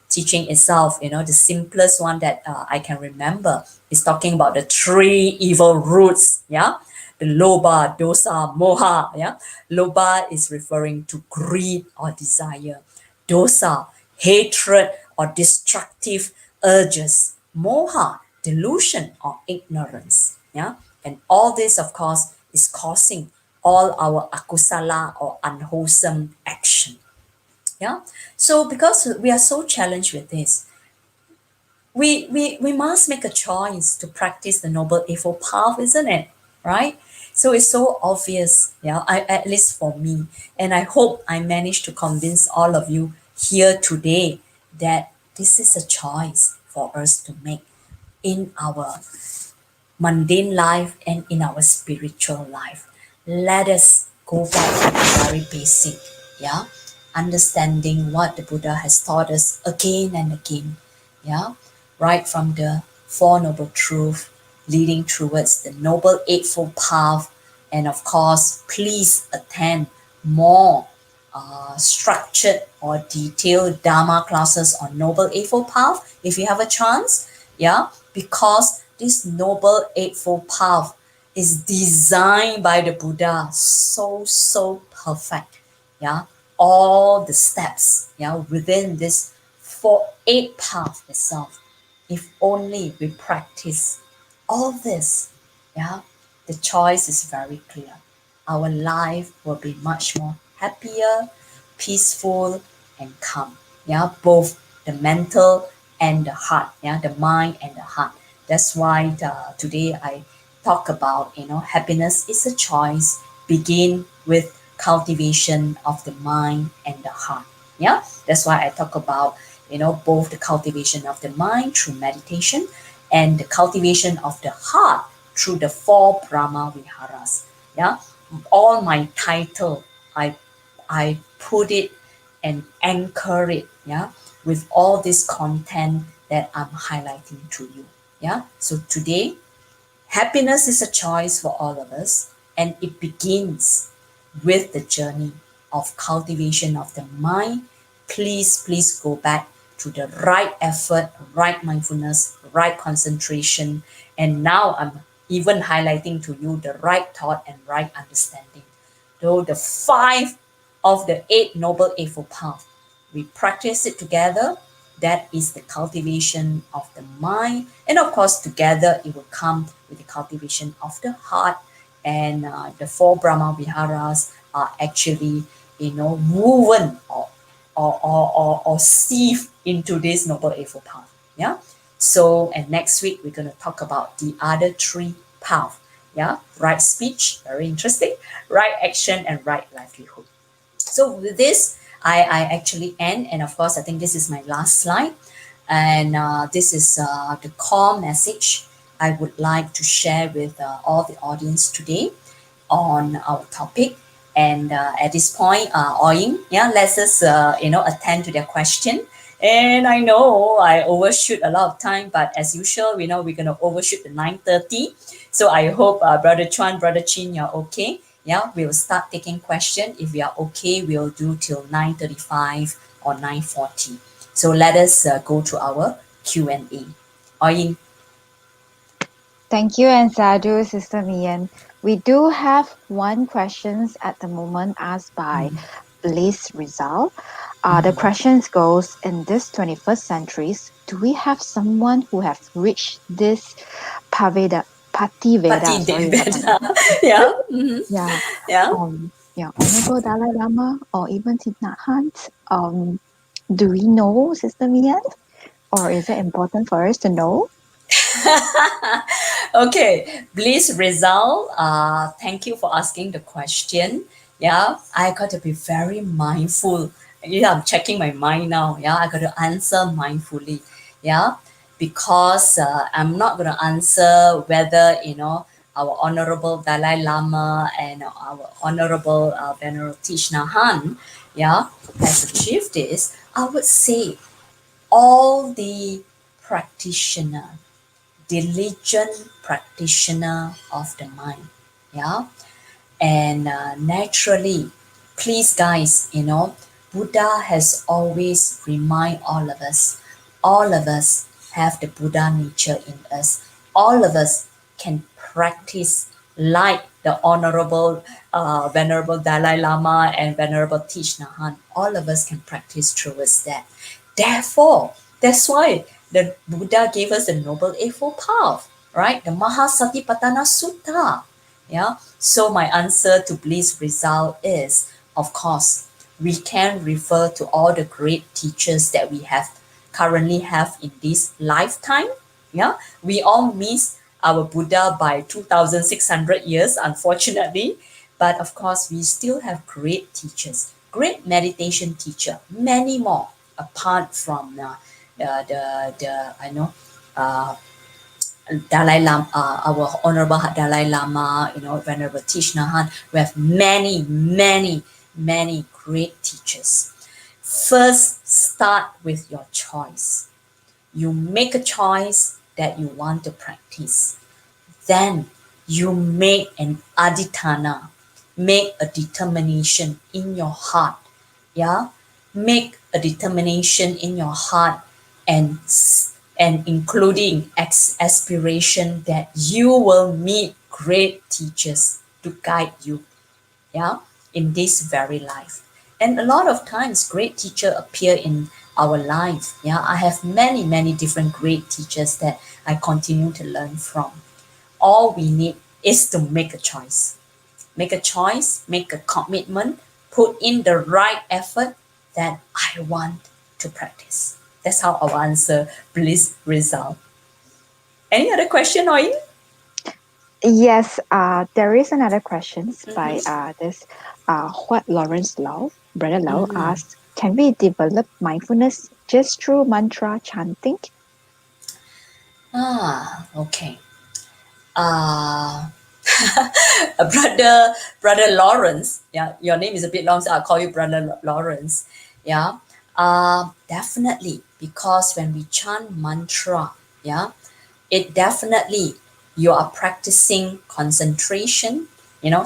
teaching itself, the simplest one that I can remember is talking about the three evil roots. Yeah. The loba, dosa, moha. Yeah. Loba is referring to greed or desire. Dosa, hatred or destructive urges. Moha, delusion or ignorance. Yeah. And all this, of course, is causing all our akusala or unwholesome action. Yeah. So because we are so challenged with this, we must make a choice to practice the noble eightfold path, isn't it? Right? So it's so obvious, yeah, at least for me. And I hope I managed to convince all of you here today that this is a choice for us to make in our mundane life and in our spiritual life. Let us go back to the very basic, yeah, understanding what the Buddha has taught us again and again, yeah, right from the Four Noble Truths leading towards the Noble Eightfold Path. And of course, please attend more structured or detailed Dharma classes on Noble Eightfold Path if you have a chance. Yeah, because this Noble Eightfold Path is designed by the Buddha so perfect. Yeah, all the steps, yeah, within this eight path itself. If only we practice all this, yeah, the choice is very clear. Our life will be much more happier, peaceful, and calm. Yeah, both the mental and the heart. Yeah, the mind and the heart. That's why today I talk about happiness is a choice. Begin with cultivation of the mind and the heart. Yeah, that's why I talk about both the cultivation of the mind through meditation and the cultivation of the heart through the four Brahma Viharas. Yeah, all my title, I put it and anchor it, yeah, with all this content that I'm highlighting to you. Yeah. So today, happiness is a choice for all of us, and it begins with the journey of cultivation of the mind. Please go back to the right effort, right mindfulness, right concentration. And now I'm even highlighting to you the right thought and right understanding. Though the five of the eight noble eightfold path, we practice it together. That is the cultivation of the mind, and of course together it will come with the cultivation of the heart. And the four Brahma Viharas are actually woven or sieve into this noble eightfold path. Yeah. So and next week we're going to talk about the other three paths. Yeah, right speech, very interesting, right action, and right livelihood. So with this, I actually end, and of course, I think this is my last slide, and this is the core message I would like to share with all the audience today on our topic. And at this point, Oyin, yeah, let's just attend to their question. And I know I overshoot a lot of time, but as usual, we know we're gonna overshoot the 9:30. So I hope Brother Chuan, Brother Chin, you're okay. Yeah, we'll start taking question. If we are okay, we'll do till 9:35 or 9:40. So let us go to our Q&A. Oyin. Thank you and Sadhu, Sister Mian. We do have one questions at the moment asked by Bliss Rizal. The questions goes, in this 21st centuries, do we have someone who have reached this Paveda, Pativeda, Pati sorry if I Deveda. pronounce. Yeah. Yeah, Yeah. yeah, Honorable Dalai Lama or even Thich Nhat Hanh. Do we know, Sister Mian? Or is it important for us to know? Okay, Bliss Rizal, thank you for asking the question. Yeah, I got to be very mindful. Yeah, I'm checking my mind now. Yeah, I got to answer mindfully. Yeah, because I'm not going to answer whether, our Honorable Dalai Lama and our Honorable Venerable Thich Nhat Hanh, yeah, has achieved this. I would say all the practitioner diligent practitioner of the mind. Yeah. And naturally, please guys, Buddha has always remind all of us have the Buddha nature in us. All of us can practice like the Honorable Venerable Dalai Lama and Venerable Thich Nhat Hanh. All of us can practice towards that. Therefore, that's why the Buddha gave us the Noble Eightfold Path, right? The Mahasatipatthana Sutta. Yeah. So my answer to Bliss result is, of course, we can refer to all the great teachers that we have currently have in this lifetime. Yeah. We all miss our Buddha by 2,600 years, unfortunately. But of course, we still have great teachers, great meditation teacher, many more apart from the I know uh, Dalai Lama, our Honorable Dalai Lama, Venerable Thich Nhat Hanh. We have many, many, many great teachers. First, start with your choice. You make a choice that you want to practice. Then you make an aditana, make a determination in your heart. Yeah, make a determination in your heart, and including aspiration that you will meet great teachers to guide you. Yeah, in this very life. And a lot of times great teacher appear in our life. Yeah, I have many, many different great teachers that I continue to learn from. All we need is to make a choice. Make a choice, make a commitment, put in the right effort that I want to practice. That's how I'll answer bliss result. Any other question, Oi? Yes, there is another questions by Mm-hmm. this What Lawrence Lau, Brother Lau Mm-hmm. asks, can we develop mindfulness just through mantra chanting? Okay. Uh, brother Lawrence. Yeah, your name is a bit long, so I'll call you Brother Lawrence. Yeah. Definitely, because when we chant mantra, yeah, it definitely you are practicing concentration.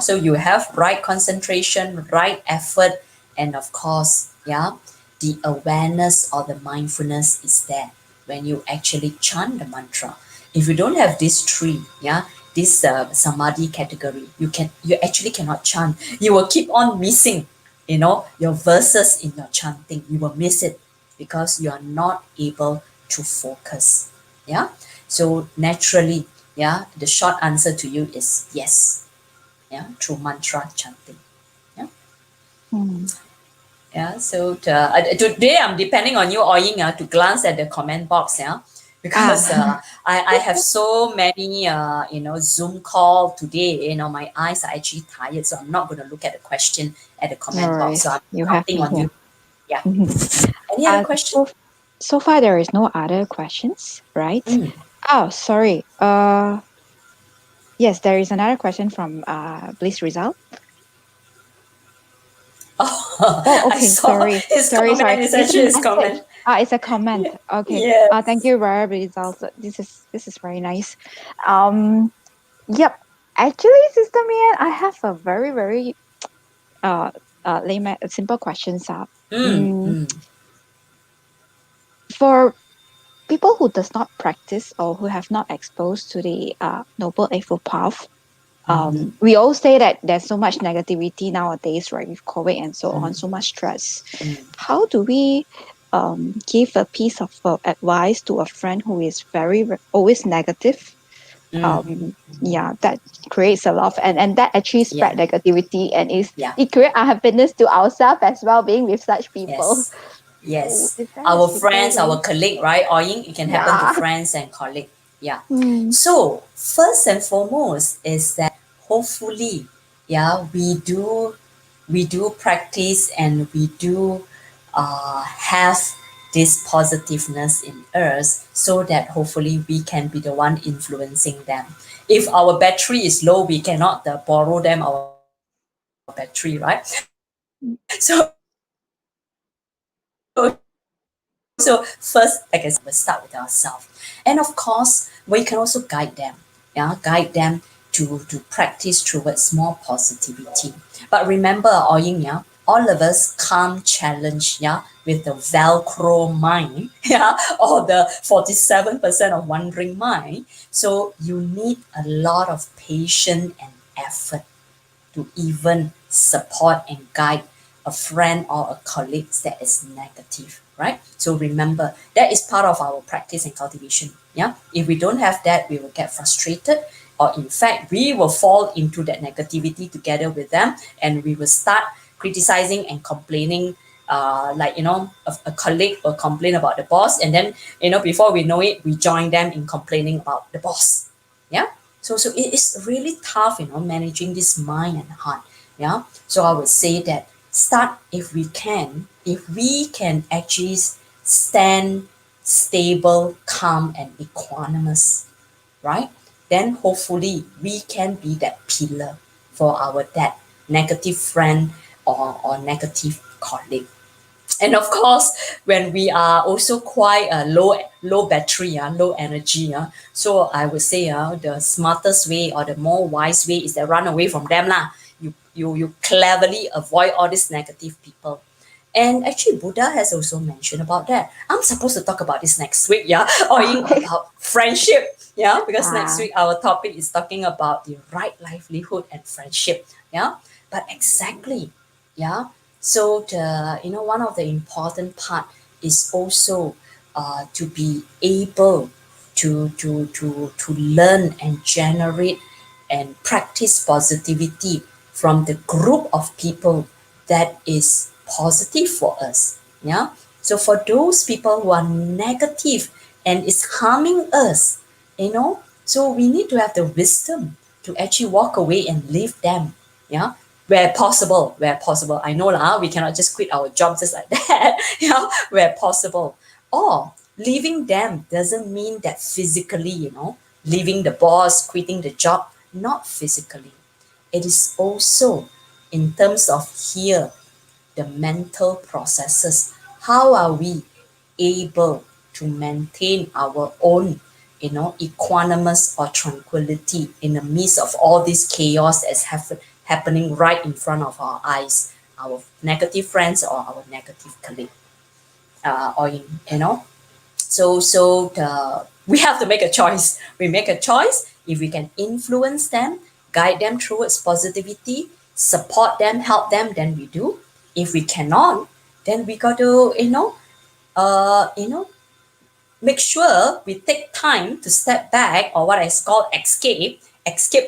So you have right concentration, right effort, and of course, yeah, the awareness or the mindfulness is there when you actually chant the mantra. If you don't have these three, yeah, this samadhi category, you actually cannot chant. You will keep on missing, your verses in your chanting. You will miss it because you are not able to focus. Yeah. So naturally, yeah, the short answer to you is yes. Yeah, through mantra chanting. Yeah. Hmm. Yeah. So today I'm depending on you, Oying, to glance at the comment box. Yeah. Because Ah, I have so many Zoom call today. My eyes are actually tired, so I'm not going to look at the question at the no comment box. So worries. I'm You have counting me on here. you. Yeah. Mhm. Any other question? So far there is no other questions, right? Mm. Oh, sorry. Yes, there is another question from Bliss Result. Oh, Oh, I okay. saw Sorry, his sorry, sorry. comment. It's It's a actually his message. comment. It's a comment. Okay. Thank Yes. you, Rare Results. This is very nice. Um, yep. Actually, Sister Mian, I have a very uh layman simple questions. Mm, Mm, mm, for people who does not practice or who have not exposed to the Noble Eightfold Path, mm-hmm, we all say that there's so much negativity nowadays, right, with COVID and so on, mm, so much stress. mm, How do we give a piece of advice to a friend who is always negative? mm. Yeah, that creates a lot of, and that actually Yeah, spread negativity and yeah, it create unhappiness to ourselves as well, being with such people. yes, So yes. is there a Our simple friends, our way? colleague, right? Oying, it can happen to Yeah. friends and colleague. Yeah. Hmm. So first and foremost is that hopefully, yeah, we do practice and we do have this positiveness in us so that hopefully we can be the one influencing them. If our battery is low, we cannot borrow them our battery, right? So so first, like I said, we will start with ourselves. And of course, we can also guide them. Yeah, guide them to practice towards more positivity. But remember, Oying, yeah, all of us come challenge, yeah, with the Velcro mind, yeah, or the 47% of wandering mind. So you need a lot of patience and effort to even support and guide a friend or a colleague that is negative, right? So remember, that is part of our practice and cultivation. Yeah. If we don't have that, we will get frustrated, or in fact, we will fall into that negativity together with them, and we will start criticizing and complaining. Like a colleague will complain about the boss, and then before we know it, we join them in complaining about the boss. Yeah. So it is really tough, managing this mind and heart. Yeah. So I would say that start if we can actually stand stable, calm, and equanimous, right? Then hopefully we can be that pillar for our that negative friend or negative colleague. And of course, when we are also quite low battery, low energy, so I would say the smartest way or the more wise way is to run away from them lah. You cleverly avoid all these negative people. And actually, Buddha has also mentioned about that. I'm supposed to talk about this next week, yeah, or in Okay. about friendship, yeah, because next Ah, week our topic is talking about the right livelihood and friendship, yeah. But exactly, yeah. So the one of the important part is also to be able to learn and generate and practice positivity from the group of people that is positive for us. Yeah. So for those people who are negative and is harming us, so we need to have the wisdom to actually walk away and leave them. Yeah. Where possible, where possible. I know lah, we cannot just quit our job just like that. Where possible. Or leaving them doesn't mean that physically, leaving the boss, quitting the job, not physically. It is also in terms of here, the mental processes. How are we able to maintain our own, equanimous or tranquility in the midst of all this chaos that's happening right in front of our eyes, our negative friends or our negative colleague, or so we have to make a choice. We make a choice. If we can influence them, guide them towards positivity, support them, help them, then we do. If we cannot, then we got to uh you know make sure we take time to step back, or what I call escape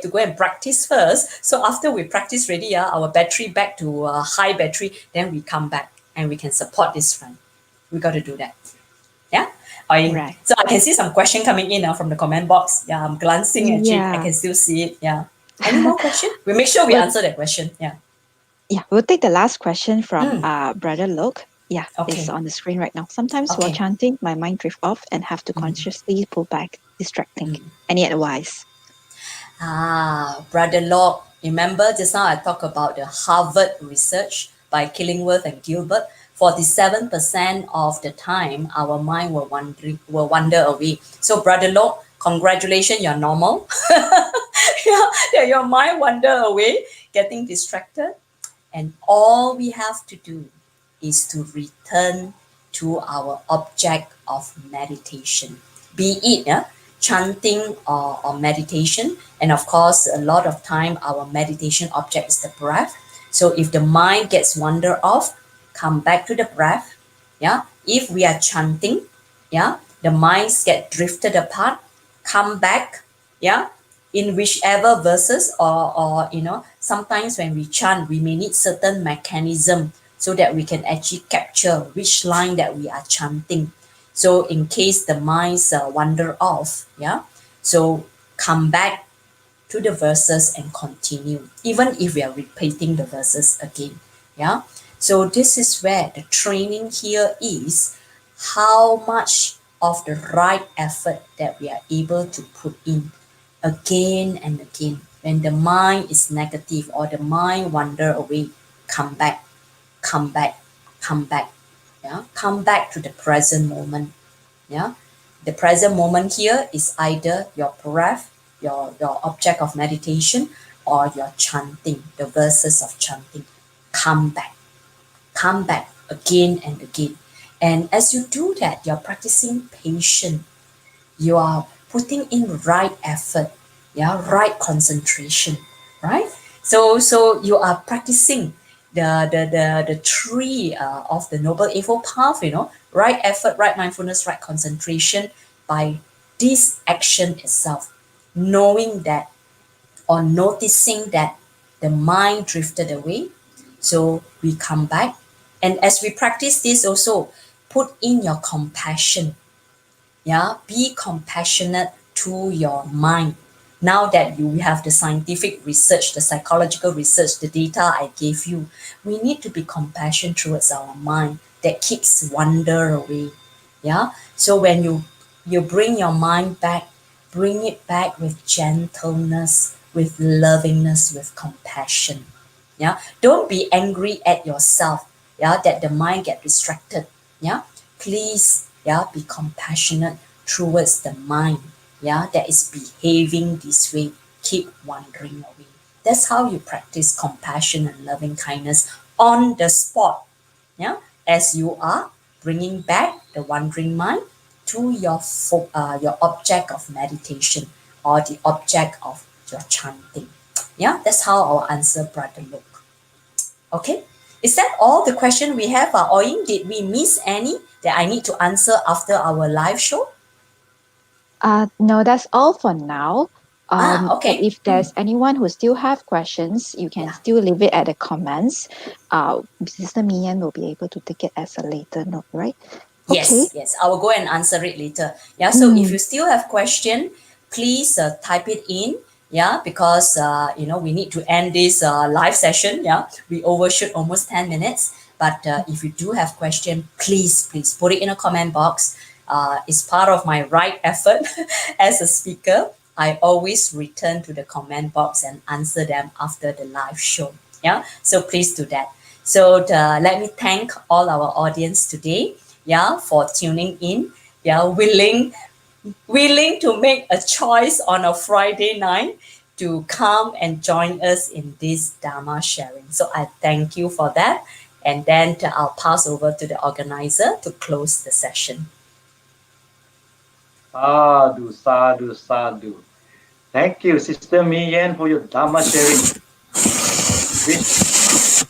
to go and practice first. So after we practice ready, our battery back to high battery, then we come back and we can support this friend. We got to do that. Yeah. right. So I can see some question coming in from the comment box. Yeah, I'm glancing at it. I Yeah. can still see it. Yeah. Any more question? We make sure we Well, answer that question. Yeah. yeah, we'll take the last question from Mm, Brother Luke. Yeah, it's okay. on the screen right now. Sometimes while Okay. chanting, my mind drift off and have to Mm, consciously pull back, distracting. mm. Any advice? Brother Locke, remember just now I talked about the Harvard research by Killingworth and Gilbert. 47% of the time, our mind will wander away. So, Brother Locke, congratulations, you're normal. Yeah, your mind wander away, getting distracted. And all we have to do is to return to our object of meditation, be it chanting or meditation. And of course, a lot of time our meditation object is the breath. So if the mind gets wander off, come back to the breath. Yeah. If we are chanting, yeah, the minds get drifted apart, come back. Yeah, in whichever verses, or sometimes when we chant we may need certain mechanism so that we can actually capture which line that we are chanting. So in case the minds wander off, yeah, so come back to the verses and continue, even if we are repeating the verses again. Yeah. So this is where the training here is, how much of the right effort that we are able to put in again and again. When the mind is negative or the mind wander away, come back, come back, come back. Yeah. Come back to the present moment. Yeah. The present moment here is either your breath, your object of meditation or your chanting, the verses of chanting. Come back again and again. And as you do that, you're practicing patience. You are putting in right effort, yeah, right concentration, right? So you are practicing the tree of the noble eightfold path, right effort, right mindfulness, right concentration by this action itself, knowing that or noticing that the mind drifted away. So we come back. And as we practice this also, put in your compassion. Yeah, be compassionate to your mind. Now that you have the scientific research, the psychological research, the data I gave you, we need to be compassionate towards our mind that keeps wander away. Yeah. So when you bring your mind back, bring it back with gentleness, with lovingness, with compassion. Yeah. Don't be angry at yourself. Yeah, that the mind get distracted. Yeah. Please, yeah, be compassionate towards the mind. Yeah, that is behaving this way. Keep wandering away. That's how you practice compassion and loving kindness on the spot. Yeah, as you are bringing back the wandering mind to your object of meditation or the object of your chanting. Yeah, that's how I'll answer Brother Luke. Okay, is that all the question we have, Oyin? Did we miss any that I need to answer after our live show? No, that's all for now. But Okay. if there's anyone who still have questions, you can Yeah. still leave it at the comments. Sister Mian will be able to take it as a later note, right? Okay. Yes, I will go and answer it later. Yeah, so if Mm, you still have question, please type it in. Yeah, because we need to end this live session. Yeah, we overshoot almost 10 minutes. But if you do have question, please put it in a comment box. It's part of my right effort as a speaker. I always return to the comment box and answer them after the live show. Yeah, so please do that. So let me thank all our audience today, yeah, for tuning in. Yeah, willing to make a choice on a Friday night to come and join us in this Dharma sharing. So I thank you for that. And then I'll pass over to the organizer to close the session. Sadhu, sadhu, sadhu. Thank you, Sister Mian, for your Dhamma sharing, which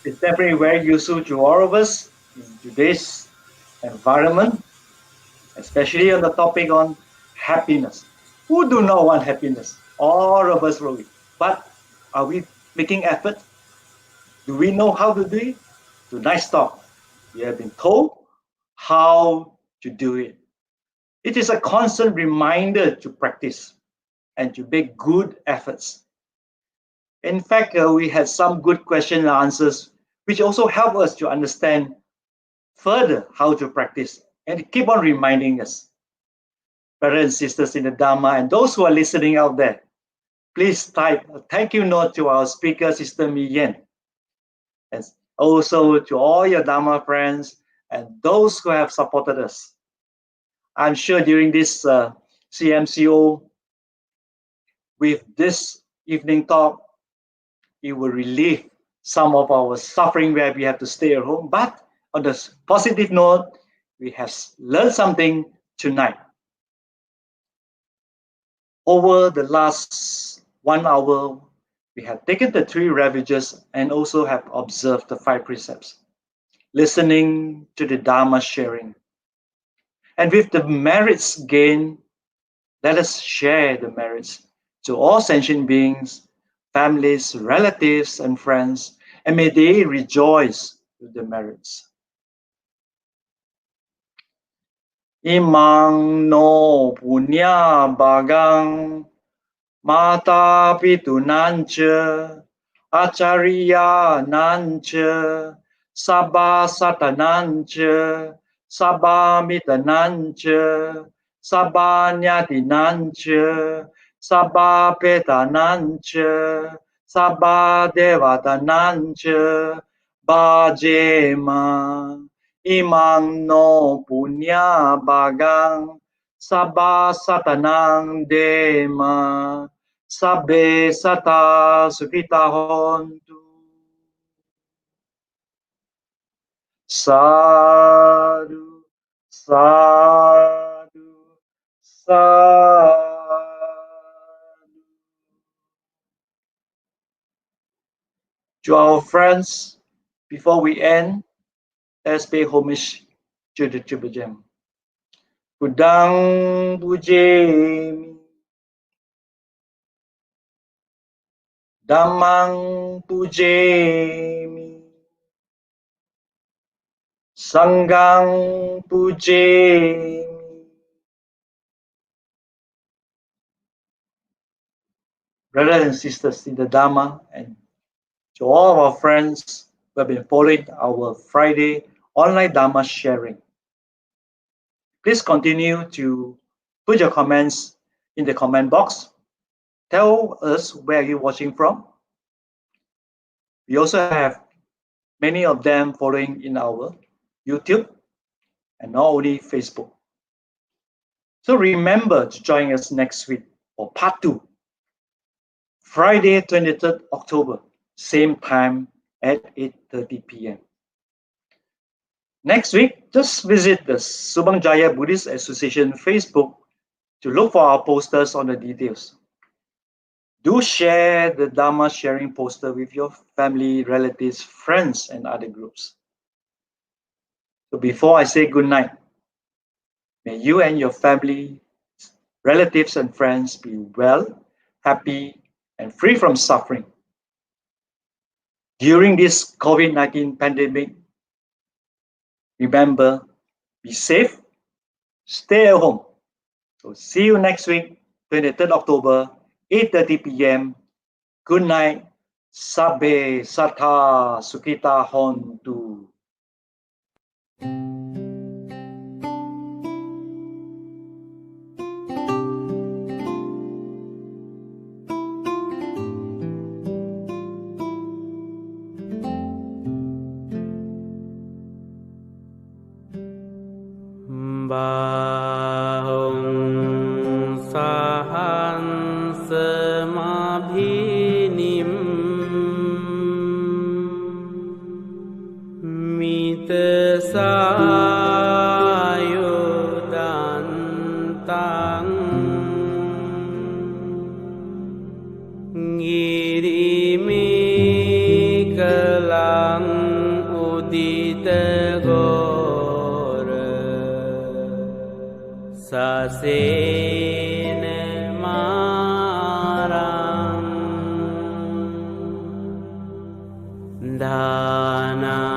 is definitely very useful to all of us in today's environment, especially on the topic on happiness. Who do not want happiness? All of us really. But are we making effort? Do we know how to do it? Tonight's talk, we have been told how to do it. It is a constant reminder to practice and to make good efforts. In fact, we had some good question and answers, which also help us to understand further how to practice and keep on reminding us. Brothers and sisters in the Dharma, and those who are listening out there, please type a thank you note to our speaker, Sister Mi Yen, and also to all your Dharma friends and those who have supported us. I'm sure during this CMCO, with this evening talk, it will relieve some of our suffering where we have to stay at home. But on the positive note, we have learned something tonight. Over the last 1 hour, we have taken the 3 refuges and also have observed the 5 precepts, listening to the Dharma sharing. And with the merits gained, let us share the merits to all sentient beings, families, relatives, and friends, and may they rejoice with the merits. Imang no punya bagang mata pitu nancha acharya nancha sabha satanancha sabha mitanancha sabha nyatinancha sabha petanancha sabha devatanancha bhajema imang no punya bagang sabha satanang dema sabbe sata sukita hontu. Sadhu, sadhu, sadhu. To our friends, before we end, let's pay homage to the Triple Gem. Budang Pujemi, Dhammang Pujemi, Sanghang Pujemi. Brothers and sisters in the Dhamma, and to all of our friends who have been following our Friday online Dhamma sharing, please continue to put your comments in the comment box. Tell us where you're watching from. We also have many of them following in our YouTube and not only Facebook. So remember to join us next week for part 2, Friday 23rd October, same time at 8:30 p.m. Next week, just visit the Subang Jaya Buddhist Association Facebook to look for our posters on the details. Do share the Dhamma sharing poster with your family, relatives, friends, and other groups. So before I say good night, may you and your family, relatives, and friends be well, happy, and free from suffering. During this COVID-19 pandemic, remember, be safe, stay at home. So see you next week, 23rd October, 8:30 p.m. Good night. Sabbe Sata Sukita Hontu. Bahong sahan semabhinim mita sayudantang ngirimi kelang udita Sasene marang dana